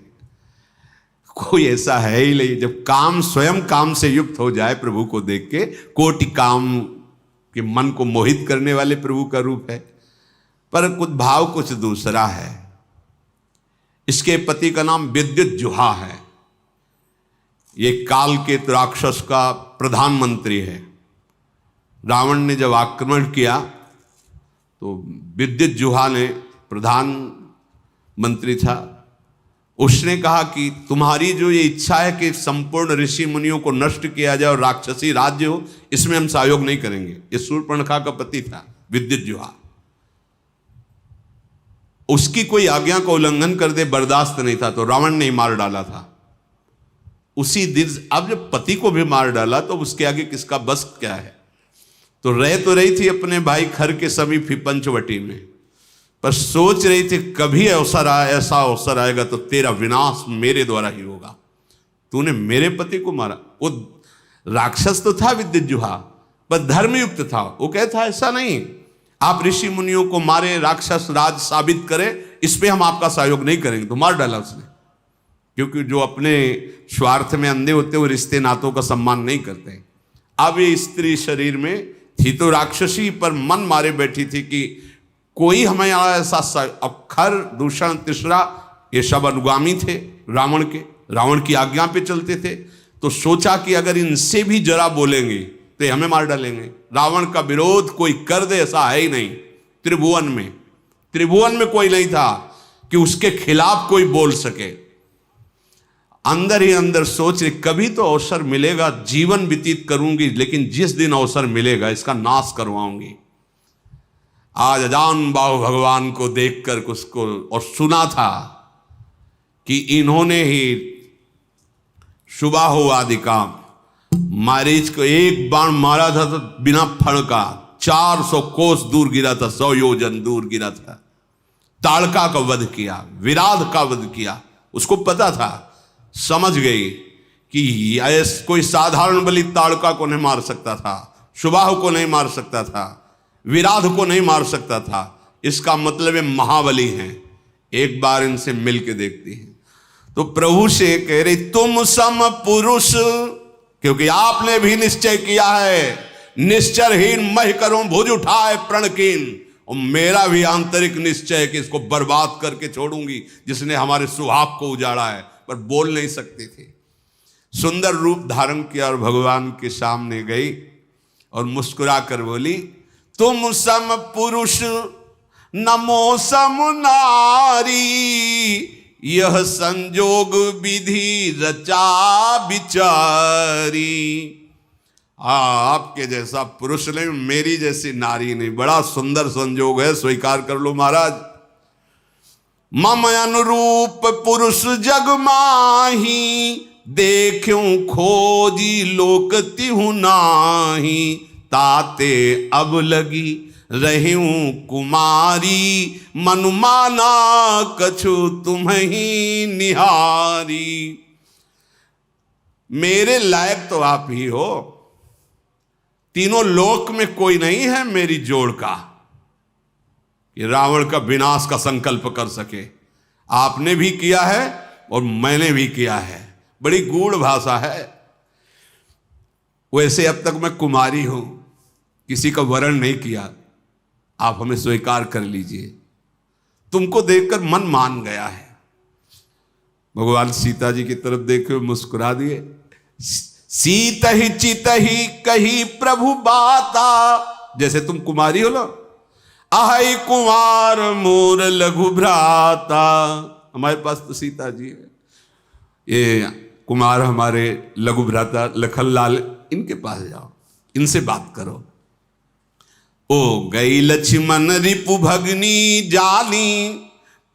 Speaker 1: कोई ऐसा है ही नहीं, जब काम स्वयं काम से युक्त हो जाए प्रभु को देख के, कोटि काम के मन को मोहित करने वाले प्रभु का रूप है। पर कुछ भाव कुछ दूसरा है। इसके पति का नाम विद्युज्जुहा है, ये काल के राक्षस का प्रधानमंत्री है। रावण ने जब आक्रमण किया तो विद्युज्जुहा ने, प्रधानमंत्री था, उसने कहा कि तुम्हारी जो ये इच्छा है कि संपूर्ण ऋषि मुनियों को नष्ट किया जाए और राक्षसी राज्य हो, इसमें हम सहयोग नहीं करेंगे। ये शूर्पणखा का पति था विद्युज्जुहा। उसकी कोई आज्ञा का उल्लंघन कर दे बर्दाश्त नहीं था, तो रावण ने मार डाला था उसी दिन। अब जब पति को भी मार डाला तो उसके आगे किसका बस क्या है। तो रही थी अपने भाई खर के समीप ही पंचवटी में, पर सोच रही थी कभी ऐसा अवसर आएगा तो तेरा विनाश मेरे द्वारा ही होगा। तूने मेरे पति को मारा। वो राक्षस तो था विद्युज्जुहा, पर धर्मयुक्त था। वो कहता ऐसा नहीं, आप ऋषि मुनियों को मारे, राक्षस राज साबित करें, इस पे हम आपका सहयोग नहीं करेंगे। तो मार डाला उसने, क्योंकि जो अपने स्वार्थ में अंधे होते वो रिश्ते नातों का सम्मान नहीं करते। अब ये स्त्री शरीर में थी तो राक्षसी, पर मन मारे बैठी थी कि कोई हमें ऐसा। अब खर, दूषण, तीसरा, ये सब अनुगामी थे रावण के, रावण की आज्ञा पे चलते थे। तो सोचा कि अगर इनसे भी जरा बोलेंगे तो ये हमें मार डालेंगे। रावण का विरोध कोई कर दे ऐसा है ही नहीं। त्रिभुवन में कोई नहीं था कि उसके खिलाफ कोई बोल सके। अंदर ही अंदर सोच रही कभी तो अवसर मिलेगा, जीवन व्यतीत करूंगी, लेकिन जिस दिन अवसर मिलेगा इसका नाश करवाऊंगी। आज अजान बाहु भगवान को देखकर उसको और सुना था कि इन्होंने ही सुबाहु आदि काम, मारीच को एक बाण मारा था तो बिना फण का 400 कोस दूर गिरा था, 100 योजन दूर गिरा था। ताड़का का वध किया, विराध का वध किया। उसको पता था, समझ गई कि ऐसा कोई साधारण बलि ताड़का को नहीं मार सकता था, सुबाहु को नहीं मार सकता था, विराध को नहीं मार सकता था। इसका मतलब है महाबली हैं, एक बार इनसे मिल के देखती हैं। तो प्रभु से कह रही तुम सम पुरुष, क्योंकि आपने भी निश्चय किया है, निश्चरहीन मह करूं भुज उठाए प्रणकीन। और मेरा भी आंतरिक निश्चय है कि इसको बर्बाद करके छोड़ूंगी, जिसने हमारे सुहाग को उजाड़ा है। पर बोल नहीं सकती थी। सुंदर रूप धारण किया और भगवान के सामने गई और मुस्कुरा कर बोली तुम सम पुरुष नमो सम नारी, यह संजोग विधि रचा बिचारी। आपके जैसा पुरुष नहीं, मेरी जैसी नारी नहीं, बड़ा सुंदर संजोग है, स्वीकार कर लो महाराज। मम अनुरूप पुरुष जग माही, देखूं खोजी लोक तिहु नाही। ताते अब लगी रहियूं कुमारी, मनुमाना कछु तुम्हीं निहारी। मेरे लायक तो आप ही हो, तीनों लोक में कोई नहीं है मेरी जोड़ का कि रावण का विनाश का संकल्प कर सके। आपने भी किया है और मैंने भी किया है, बड़ी गूढ़ भाषा है। वैसे अब तक मैं कुमारी हूं, किसी का वरण नहीं किया, आप हमें स्वीकार कर लीजिए। तुमको देखकर मन मान गया है। भगवान सीता जी की तरफ देखे मुस्कुरा दिए। सीत ही चित ही कही प्रभु बाता, जैसे तुम कुमारी हो ना, आहै कुमार मोर लघु भ्राता। हमारे पास तो सीता जी है, ये कुमार हमारे लघु भ्राता लखनलाल, इनके पास जाओ, इनसे बात करो। ओ गई लक्ष्मण रिपु भगनी जानी,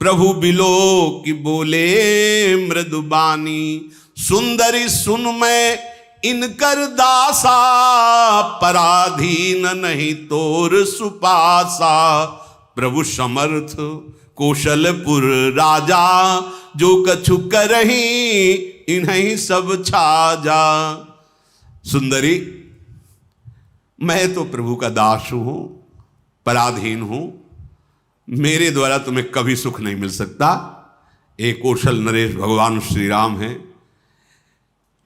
Speaker 1: प्रभु बिलो की बोले मृदुबानी। सुंदरी सुन मैं इनकर दासा, पराधीन नहीं तोर सुपासा। प्रभु समर्थ कौशलपुर राजा, जो कछु करही इन्हीं सब छाजा। सुंदरी, मैं तो प्रभु का दास हूं, पराधीन हूं, मेरे द्वारा तुम्हें कभी सुख नहीं मिल सकता। एक कौशल नरेश भगवान श्री राम हैं,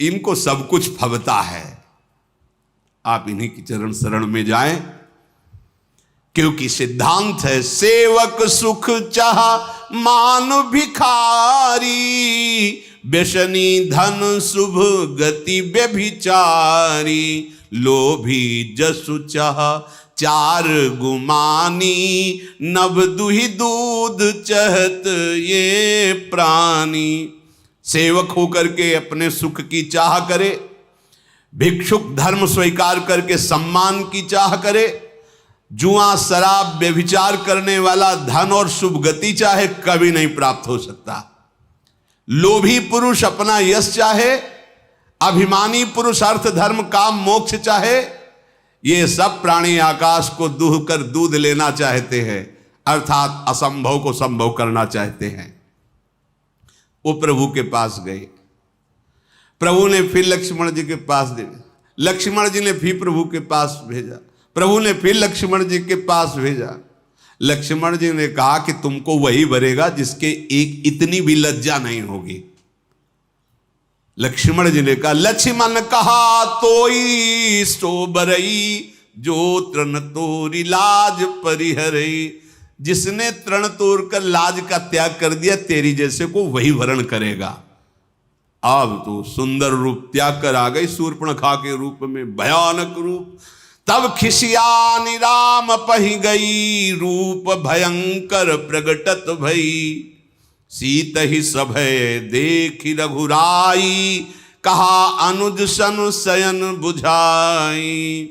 Speaker 1: इनको सब कुछ फबता है। आप इन्हीं की चरण शरण में जाएं, क्योंकि सिद्धांत है सेवक सुख चाह मान भिखारी। व्यसनी धन शुभ गति व्यभिचारी। लोभी जसु चाह चार गुमानी। नभ दुहि दूध चहत ये प्राणी। सेवक होकर के अपने सुख की चाह करे, भिक्षुक धर्म स्वीकार करके सम्मान की चाह करे, जुआ शराब व्यभिचार करने वाला धन और शुभ गति चाहे, कभी नहीं प्राप्त हो सकता। लोभी पुरुष अपना यश चाहे, अभिमानी पुरुष अर्थ धर्म काम मोक्ष चाहे, ये सब प्राणी आकाश को दूह कर दूध लेना चाहते हैं, अर्थात असंभव को संभव करना चाहते हैं। वो प्रभु के पास गए, प्रभु ने फिर लक्ष्मण जी के पास दे, लक्ष्मण जी ने फिर प्रभु के पास भेजा, प्रभु ने फिर लक्ष्मण जी के पास भेजा। लक्ष्मण जी ने कहा कि तुमको वही भरेगा जिसके एक इतनी भी लज्जा नहीं होगी। लक्ष्मण जी ने कहा, लक्ष्मण कहा तोई सो बरई, जो तृण तोरी लाज परिहरई। जिसने तृण तोड़कर लाज का त्याग कर दिया, तेरी जैसे को वही वरण करेगा। अब तो सुंदर रूप त्याग कर आ गई शूर्पणखा के रूप में, भयानक रूप। तब खिसियानी राम पही गई, रूप भयंकर प्रगटत भई। सीत ही सभय देखी रघुराई, कहा अनुज सन शयन बुझाई।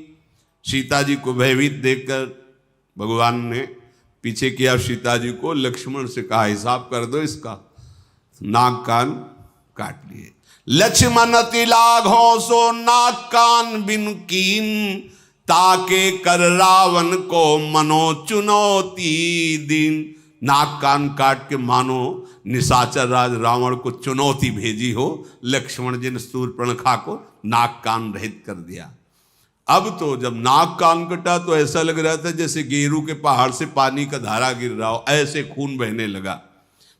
Speaker 1: सीता जी को भयभीत देखकर भगवान ने पीछे किया सीता जी को, लक्ष्मण से कहा हिसाब कर दो इसका। नाक कान काट लिए। लक्ष्मण तिलाघों सो नाक कान बिन कीन, ताके कर रावण को मनो चुनौती दीन। नाक कान काट के मानो निशाचर राज रावण को चुनौती भेजी हो। लक्ष्मण जी ने शूर्पणखा को नाक कान रहित कर दिया। अब तो जब नाक कान कटा तो ऐसा लग रहा था जैसे गेरू के पहाड़ से पानी का धारा गिर रहा हो, ऐसे खून बहने लगा।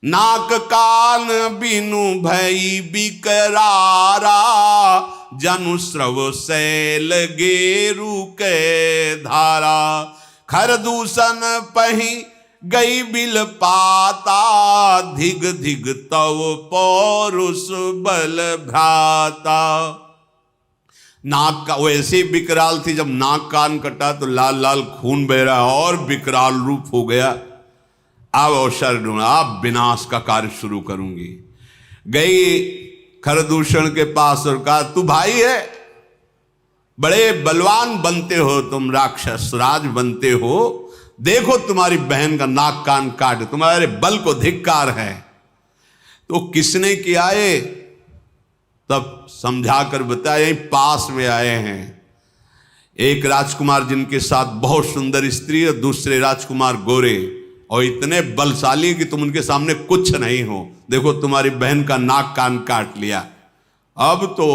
Speaker 1: नाक कान बिनु भई बिकरारा, जनु स्रव शैल गेरू के धारा। खर दूषण पही गई बिल पाता, धिग धिग तव पौरुष बल भ्राता। नाक का वैसे विकराल थी, जब नाक कान कटा तो लाल लाल खून बह रहा और विकराल रूप हो गया। अब अवसर ढूंढा, अब विनाश का कार्य शुरू करूंगी। गई खरदूषण के पास और कहा, तू भाई है, बड़े बलवान बनते हो तुम, राक्षस राज बनते हो, देखो तुम्हारी बहन का नाक कान काट, तुम्हारे बल को धिक्कार है। तो किसने किया है? तब समझा कर बताया, यहीं पास में आए हैं एक राजकुमार जिनके साथ बहुत सुंदर स्त्री और दूसरे राजकुमार गोरे और इतने बलशाली कि तुम उनके सामने कुछ नहीं हो। देखो तुम्हारी बहन का नाक कान काट लिया। अब तो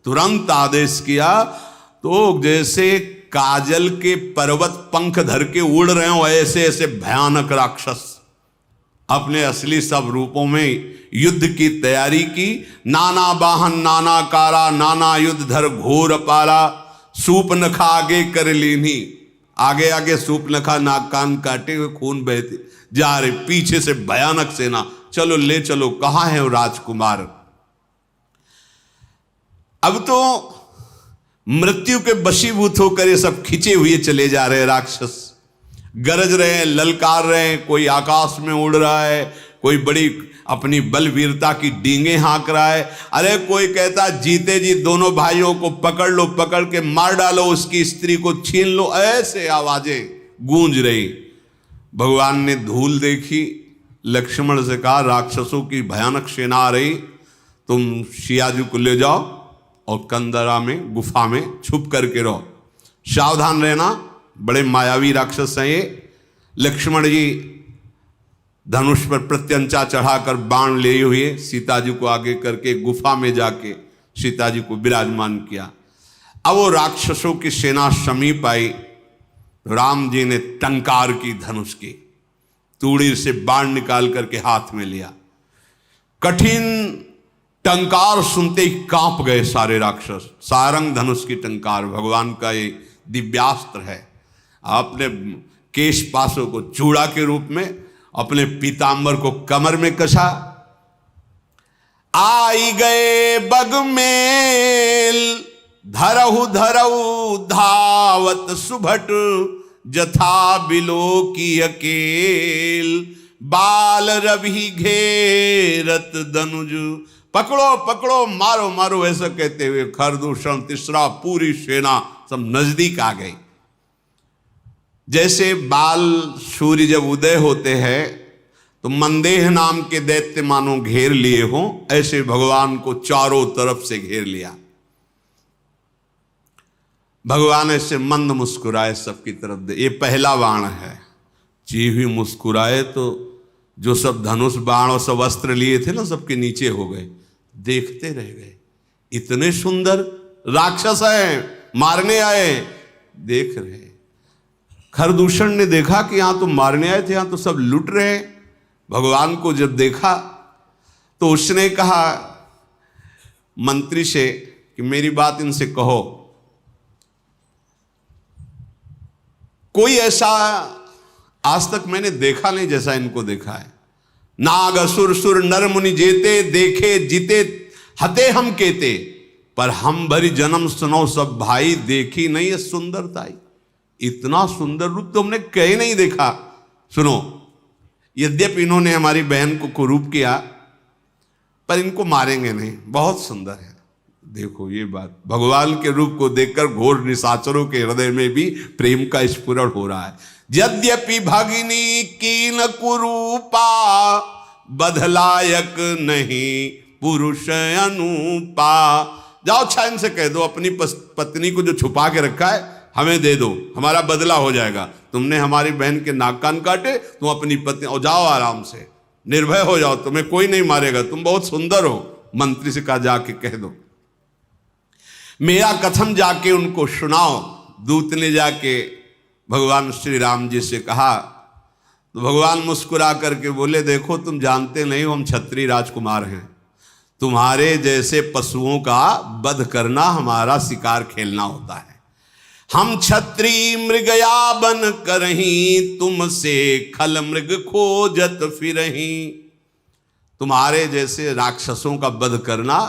Speaker 1: तुरंत आदेश किया, तो जैसे काजल के पर्वत पंख धर के उड़ रहे हो ऐसे ऐसे भयानक राक्षस अपने असली सब रूपों में युद्ध की तैयारी की। नाना वाहन नाना कारा, नाना युद्ध धर घोर पारा, सूप नखा आगे कर लीनी। आगे आगे सूप नखा नाक कान काटे हुए खून बहते जा रहे, पीछे से भयानक सेना। चलो ले चलो, कहाँ है वो राजकुमार। अब तो मृत्यु के वशीभूत होकर ये सब खिंचे हुए चले जा रहे राक्षस। गरज रहे हैं, ललकार रहे हैं, कोई आकाश में उड़ रहा है, कोई बड़ी अपनी बलवीरता की डींगे हाँक रहा है। अरे कोई कहता जीते जी दोनों भाइयों को पकड़ लो, पकड़ के मार डालो, उसकी स्त्री को छीन लो। ऐसे आवाजें गूंज रही। भगवान ने धूल देखी, लक्ष्मण से कहा राक्षसों की भयानक सेना आ रही, तुम सियाजू को ले जाओ और कंदरा में गुफा में छुप करके रहो, सावधान रहना, बड़े मायावी राक्षस हैं ये। लक्ष्मण जी धनुष पर प्रत्यंचा चढ़ाकर बाण लिए हुए सीता जी को आगे करके गुफा में जाके सीता जी को विराजमान किया। अब वो राक्षसों की सेना समीप आई, राम जी ने टंकार की धनुष की, तूड़ी से बाण निकाल करके हाथ में लिया। कठिन टंकार सुनते ही कांप गए सारे राक्षस। सारंग धनुष की टंकार भगवान का ये दिव्यास्त्र है। अपने केश पासों को चूड़ा के रूप में, अपने पीतांबर को कमर में कसा। आई गए बगमेल, धरहु धरहु धावत सुभट, जथा बिलो की अकेल, बाल रवि घेरत दनुज। पकड़ो पकड़ो, मारो मारो, ऐसा कहते हुए खरदूषण तीसरा पूरी सेना सब नजदीक आ गई। जैसे बाल सूर्य जब उदय होते हैं तो मंदेह नाम के दैत्य मानो घेर लिए हों, ऐसे भगवान को चारों तरफ से घेर लिया। भगवान ऐसे मंद मुस्कुराए सबकी तरफ दे। ये पहला बाण है। जीव ही मुस्कुराए तो जो सब धनुष बाण और सब अस्त्र लिए थे ना, सबके नीचे हो गए, देखते रह गए। इतने सुंदर राक्षस हैं, मारने आए, देख रहे। खरदूषण ने देखा कि यहां तो मारने आए थे, यहां तो सब लुट रहे। भगवान को जब देखा तो उसने कहा मंत्री से कि मेरी बात इनसे कहो। कोई ऐसा आज तक मैंने देखा नहीं जैसा इनको देखा है। नाग असुर सुर नर मुनि जेते, देखे जीते हते हम केते, पर हम भरी जन्म सुनो सब भाई, देखी नहीं है सुंदरताई। इतना सुंदर रूप तो हमने कहीं नहीं देखा। सुनो, यद्यपि इन्होंने हमारी बहन को कुरूप किया, पर इनको मारेंगे नहीं, बहुत सुंदर है। देखो ये बात, भगवान के रूप को देखकर घोर निशाचरों के हृदय में भी प्रेम का स्फुरण हो रहा है। यद्यपि भगिनी कीन कुरूपा, बधलायक नहीं पुरुष अनुपा। जाओ छाइन से कह दो अपनी पत्नी को जो छुपा के रखा है हमें दे दो, हमारा बदला हो जाएगा। तुमने हमारी बहन के नाक कान काटे, तुम अपनी पत्नी, और जाओ आराम से, निर्भय हो जाओ, तुम्हें कोई नहीं मारेगा, तुम बहुत सुंदर हो। मंत्री से कहा जाके कह दो, मेरा कथन जाके उनको सुनाओ। दूत ने जाके भगवान श्री राम जी से कहा तो भगवान मुस्कुरा करके बोले, देखो तुम जानते नहीं हो हम क्षत्रिय राजकुमार हैं, तुम्हारे जैसे पशुओं का वध करना हमारा शिकार खेलना होता है। हम क्षत्रिय मृगया बन करहीं, तुमसे खल मृग खोजत फिरहीं। तुम्हारे जैसे राक्षसों का वध करना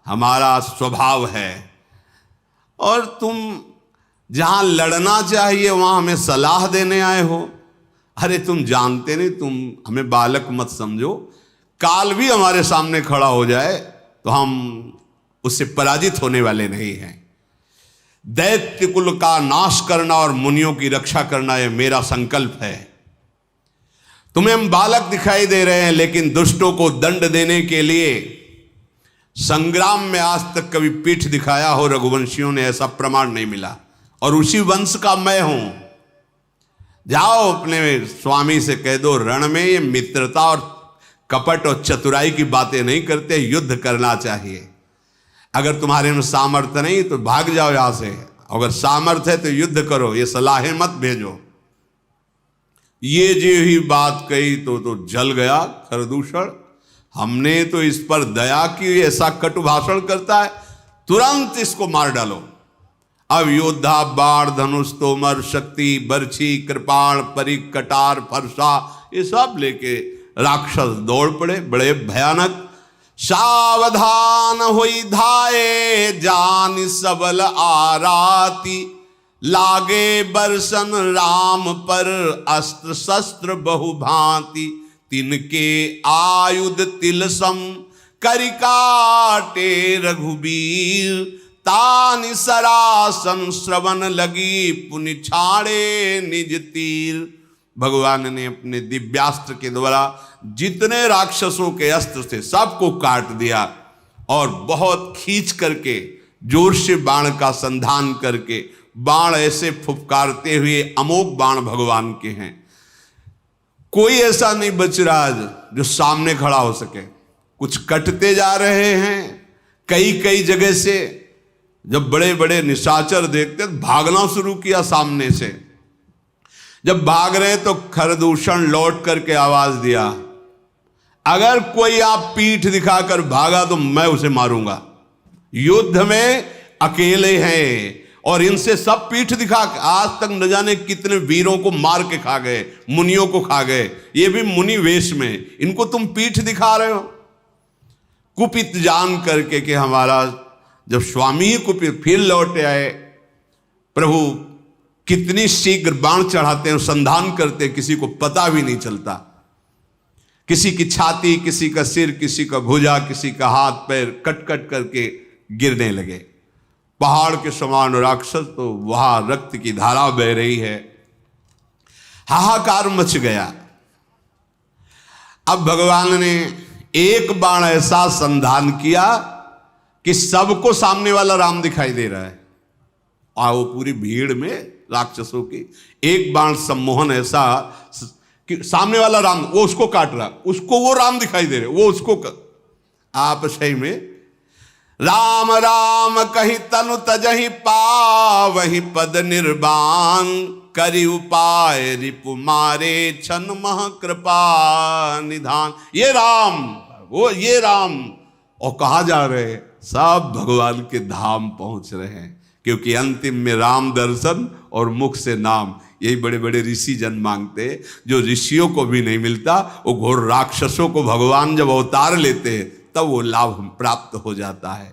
Speaker 1: हमारा स्वभाव है, और तुम जहां लड़ना चाहिए वहां हमें सलाह देने आए हो। अरे तुम जानते नहीं, तुम हमें बालक मत समझो। काल भी हमारे सामने खड़ा हो जाए तो हम उससे पराजित होने वाले नहीं हैं। दैत्य कुल का नाश करना और मुनियों की रक्षा करना यह मेरा संकल्प है। तुम्हें हम बालक दिखाई दे रहे हैं, लेकिन दुष्टों को दंड देने के लिए संग्राम में आज तक कभी पीठ दिखाया हो रघुवंशियों ने, ऐसा प्रमाण नहीं मिला। और उसी वंश का मैं हूं। जाओ अपने स्वामी से कह दो, रण में ये मित्रता और कपट और चतुराई की बातें नहीं करते, युद्ध करना चाहिए। अगर तुम्हारे में सामर्थ्य नहीं तो भाग जाओ यहां से, अगर सामर्थ्य है तो युद्ध करो, ये सलाहें मत भेजो। ये जो ही बात कही तो जल गया खरदूषण। हमने तो इस पर दया की, ऐसा कटु भाषण करता है, तुरंत इसको मार डालो। अब योद्धा बाण धनुष तोमर शक्ति बर्छी कृपाण परिक कटार फरसा ये सब लेके राक्षस दौड़ पड़े, बड़े भयानक। सावधान होई धाये जान सबल आराती, लागे बरसन राम पर अस्त्र शस्त्र बहुभांति, तिनके आयुध तिलसम करि काटे रघुबीर, तानि सरासन श्रवण लगी पुनि छाड़े निज तीर। भगवान ने अपने दिव्यास्त्र के द्वारा जितने राक्षसों के अस्त्र थे सबको काट दिया और बहुत खींच करके जोर से बाण का संधान करके, बाण ऐसे फुफकारते हुए अमोघ बाण भगवान के हैं, कोई ऐसा नहीं बच रहा आज जो सामने खड़ा हो सके। कुछ कटते जा रहे हैं कई कई जगह से। जब बड़े बड़े निशाचर देखते भागना शुरू किया सामने से। जब भाग रहे तो खरदूषण लौट करके आवाज दिया, अगर कोई आप पीठ दिखाकर भागा तो मैं उसे मारूंगा। युद्ध में अकेले हैं और इनसे सब पीठ दिखा, आज तक न जाने कितने वीरों को मार के खा गए, मुनियों को खा गए, ये भी मुनि वेश में, इनको तुम पीठ दिखा रहे हो। कुपित जान करके कि हमारा जब स्वामी ही कुपित, फिर लौटे आए, प्रभु कितनी शीघ्र बाण चढ़ाते हैं, संधान करते हैं, किसी को पता भी नहीं चलता। किसी की छाती, किसी का सिर, किसी का भुजा, किसी का हाथ पैर कट कट करके गिरने लगे। पहाड़ के समान राक्षस, तो वहां रक्त की धारा बह रही है, हाहाकार मच गया। अब भगवान ने एक बाण ऐसा संधान किया कि सबको सामने वाला राम दिखाई दे रहा है, और वो पूरी भीड़ में राक्षसों की एक बाण सम्मोहन ऐसा कि सामने वाला राम, वो उसको काट रहा, उसको वो राम दिखाई दे रहे, वो उसको आप सही में राम राम कही तनु तजहि पावहि पद निर्वाण, करि उपाय रिपु मारे छन मह कृपा निधान। ये राम, वो ये राम, और कहा जा रहे सब भगवान के धाम पहुंच रहे हैं, क्योंकि अंतिम में राम दर्शन और मुख से नाम, यही बड़े बड़े ऋषि जन मांगते, जो ऋषियों को भी नहीं मिलता। वो घोर राक्षसों को भगवान जब अवतार लेते हैं तब वो लाभ प्राप्त हो जाता है।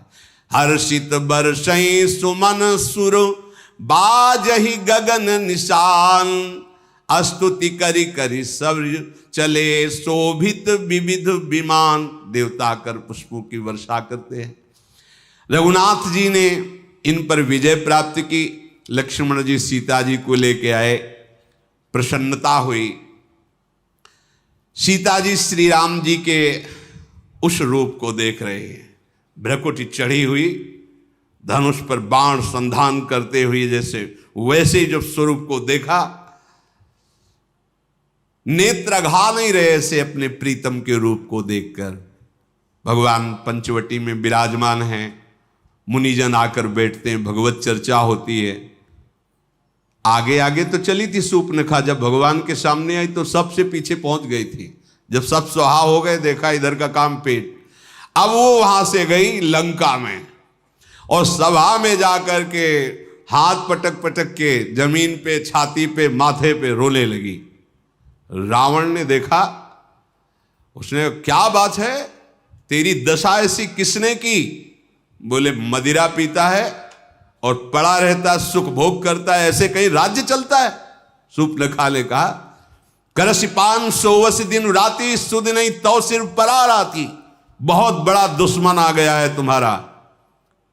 Speaker 1: हर्षित बरसई सुमन सुर बाजहि गगन निशान, स्तुति करि करि सब चले शोभित विविध विमान। देवता कर पुष्पों की वर्षा करते हैं। रघुनाथ जी ने इन पर विजय प्राप्त की। लक्ष्मण जी सीता जी को लेके आए, प्रसन्नता हुई। सीता जी श्री राम जी के उस रूप को देख रहे हैं, भ्रकुटी चढ़ी हुई, धनुष पर बाण संधान करते हुए, जैसे वैसे ही जब स्वरूप को देखा, नेत्र घा नहीं रहे ऐसे अपने प्रीतम के रूप को देखकर। भगवान पंचवटी में विराजमान हैं, मुनिजन आकर बैठते हैं, भगवत चर्चा होती है। आगे आगे तो चली थी सूर्पनखा, जब भगवान के सामने आई तो सबसे पीछे पहुंच गई थी। जब सब सुहा हो गए, देखा इधर का काम पेट। अब वो वहां से गई लंका में, और सभा में जाकर के हाथ पटक पटक के जमीन पे, छाती पे, माथे पे रोने लगी। रावण ने देखा, उसने क्या बात है, तेरी दशा ऐसी किसने की? बोले मदिरा पीता है और पड़ा रहता है, सुख भोग करता है, ऐसे कहीं राज्य चलता है? सूर्पनखा ने कहा, करसिपान सोवस दिन राती, सुध नहीं तो सिर परा राती। बहुत बड़ा दुश्मन आ गया है तुम्हारा,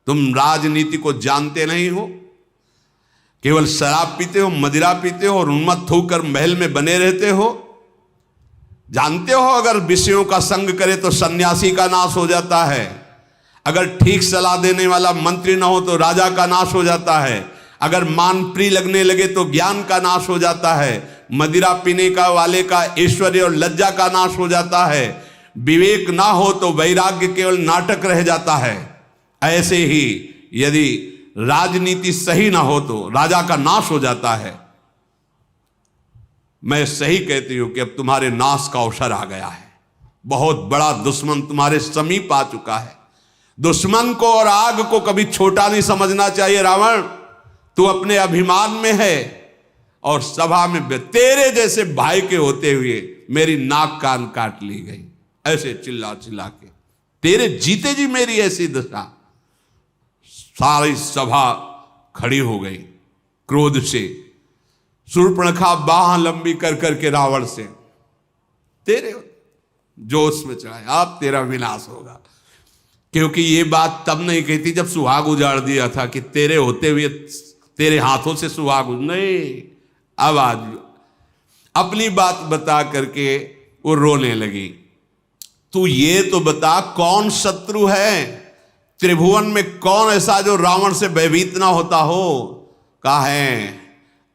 Speaker 1: तुम राजनीति को जानते नहीं हो, केवल शराब पीते हो, मदिरा पीते हो और उन्मत्त होकर महल में बने रहते हो। जानते हो अगर विषयों का संग करे तो सन्यासी का नाश हो जाता है, अगर ठीक सलाह देने वाला मंत्री ना हो तो राजा का नाश हो जाता है, अगर मान प्रिय लगने लगे तो ज्ञान का नाश हो जाता है, मदिरा पीने का वाले का ऐश्वर्य और लज्जा का नाश हो जाता है, विवेक ना हो तो वैराग्य केवल नाटक रह जाता है। ऐसे ही यदि राजनीति सही ना हो तो राजा का नाश हो जाता है। मैं सही कहती हूं कि अब तुम्हारे नाश का अवसर आ गया है। बहुत बड़ा दुश्मन तुम्हारे समीप आ चुका है। दुश्मन को और आग को कभी छोटा नहीं समझना चाहिए। रावण, तू अपने अभिमान में है और सभा में तेरे जैसे भाई के होते हुए मेरी नाक कान काट ली गई, ऐसे चिल्ला चिल्ला के। तेरे जीते जी मेरी ऐसी दशा। सारी सभा खड़ी हो गई क्रोध से। शूर्पणखा बाह लंबी कर करके रावण से तेरे जोश में चढ़ाया, अब तेरा विनाश होगा। क्योंकि ये बात तब नहीं कहती जब सुहाग उजाड़ दिया था कि तेरे होते हुए तेरे हाथों से सुहाग नहीं। अब आज अपनी बात बता करके वो रोने लगी। तू ये तो बता कौन शत्रु है त्रिभुवन में, कौन ऐसा जो रावण से भयभीत ना होता हो। कहा है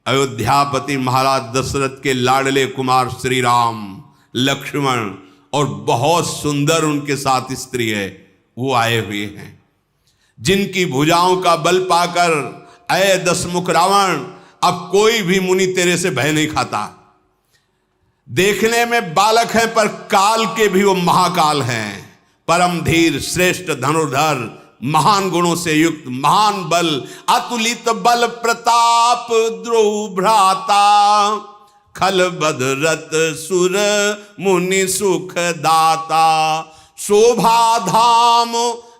Speaker 1: अयोध्यापति महाराज दशरथ के लाडले कुमार श्री राम, लक्ष्मण और बहुत सुंदर उनके साथ स्त्री है, वो आए हुए हैं, जिनकी भुजाओं का बल पाकर अय दशमुख रावण अब कोई भी मुनि तेरे से भय नहीं खाता। देखने में बालक हैं पर काल के भी वो महाकाल हैं। परम धीर श्रेष्ठ धनुर्धर, महान गुणों से युक्त, महान बल, अतुलित बल प्रताप, द्रोह भ्राता, खल बदरत सुर मुनि सुख दाता, शोभा धाम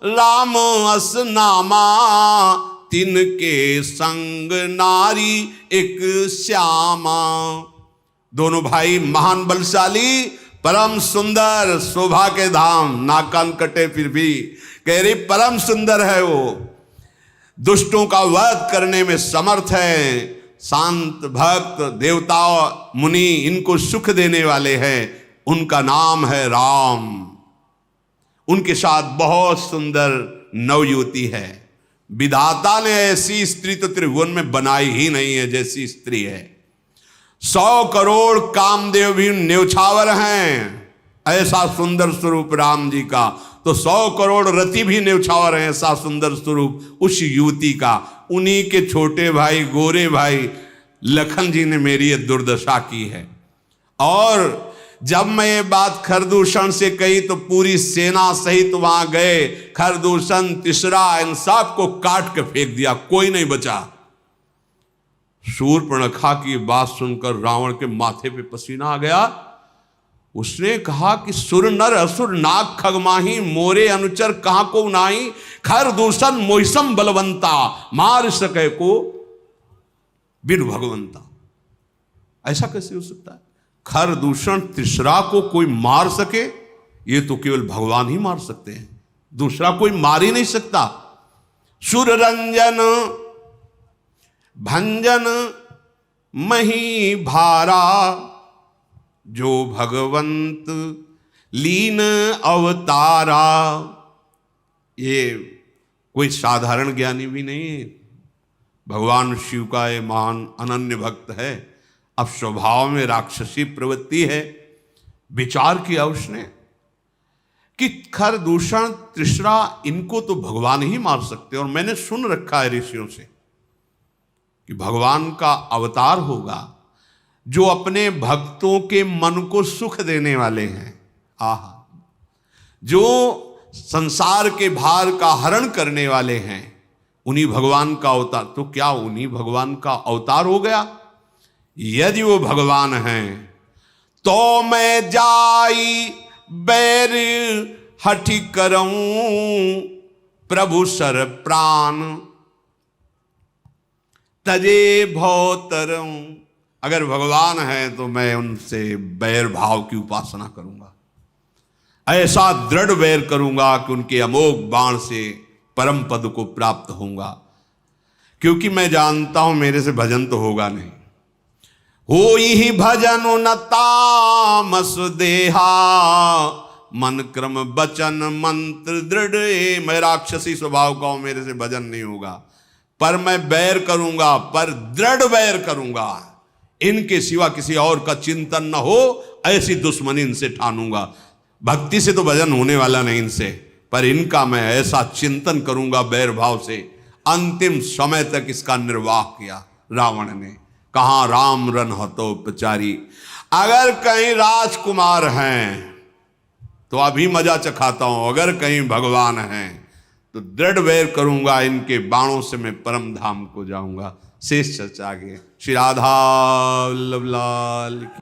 Speaker 1: राम अस नामा, तिनके संग नारी एक श्यामा। दोनों भाई महान बलशाली, परम सुंदर, शोभा के धाम, नाक कान कटे फिर भी कह रही परम सुंदर है वो, दुष्टों का वध करने में समर्थ है, शांत भक्त, देवता मुनि इनको सुख देने वाले हैं, उनका नाम है राम। उनके साथ बहुत सुंदर नवयुवती है। विधाता ने ऐसी स्त्री तो त्रिभुवन में बनाई ही नहीं है जैसी स्त्री है। 100 करोड़ कामदेव भी न्यौछावर हैं, ऐसा सुंदर स्वरूप राम जी का, तो 100 करोड़ रति भी न्यौछावर हैं, ऐसा सुंदर स्वरूप उस युवती का। उन्हीं के छोटे भाई गोरे भाई लखन जी ने मेरी ये दुर्दशा की है। और जब मैं ये बात खरदूषण से कही तो पूरी सेना सहित वहां गए। खरदूषण, तीसरा, इन सब को काट के फेंक दिया, कोई नहीं बचा। शूर्पणखा की बात सुनकर रावण के माथे पे पसीना आ गया। उसने कहा कि सुर नर असुर नाग खगमाही, मोरे अनुचर कहां को नाही, खरदूषण मोहिसम बलवंता, मार सके को बिनु भगवंता। ऐसा कैसे हो सकता है? खरदूषण तीसरा को कोई मार सके, ये तो केवल भगवान ही मार सकते हैं, दूसरा कोई मार ही नहीं सकता। सुर रंजन भंजन मही भारा, जो भगवंत लीन अवतारा। ये कोई साधारण ज्ञानी भी नहीं है, भगवान शिव का ये महान अनन्य भक्त है। अब स्वभाव में राक्षसी प्रवृत्ति है। विचार किया उसने कि खरदूषण, तीसरा, इनको तो भगवान ही मार सकते हैं। और मैंने सुन रखा है ऋषियों से कि भगवान का अवतार होगा जो अपने भक्तों के मन को सुख देने वाले हैं। आहा, जो संसार के भार का हरण करने वाले हैं, उन्हीं भगवान का अवतार। तो क्या उन्हीं भगवान का अवतार हो गया? यदि वो भगवान हैं तो मैं जाई बैर हठि करऊं, प्रभु सर प्राण तजे भौतरऊं। अगर भगवान है तो मैं उनसे बैर भाव की उपासना करूंगा, ऐसा दृढ़ बैर करूंगा कि उनके अमोघ बाण से परम पद को प्राप्त होऊंगा। क्योंकि मैं जानता हूं मेरे से भजन तो होगा नहीं। हो ही भजन न तामस देहा, मन क्रम बचन मंत्र दृढ़। मैं राक्षसी स्वभाव का हूं, मेरे से भजन नहीं होगा। पर मैं बैर करूंगा, पर दृढ़ बैर करूंगा। इनके सिवा किसी और का चिंतन न हो, ऐसी दुश्मनी इनसे ठानूंगा। भक्ति से तो भजन होने वाला नहीं इनसे, पर इनका मैं ऐसा चिंतन करूंगा बैर भाव से। अंतिम समय तक इसका निर्वाह किया रावण ने। कहाँ राम रन हतोपचारी। अगर कहीं राजकुमार हैं तो अभी मजा चखाता हूं, अगर कहीं भगवान हैं तो दृढ़ वैर करूंगा, इनके बाणों से मैं परम धाम को जाऊंगा। शेष चर्चा आगे। श्री राधा वल्लभ लाल।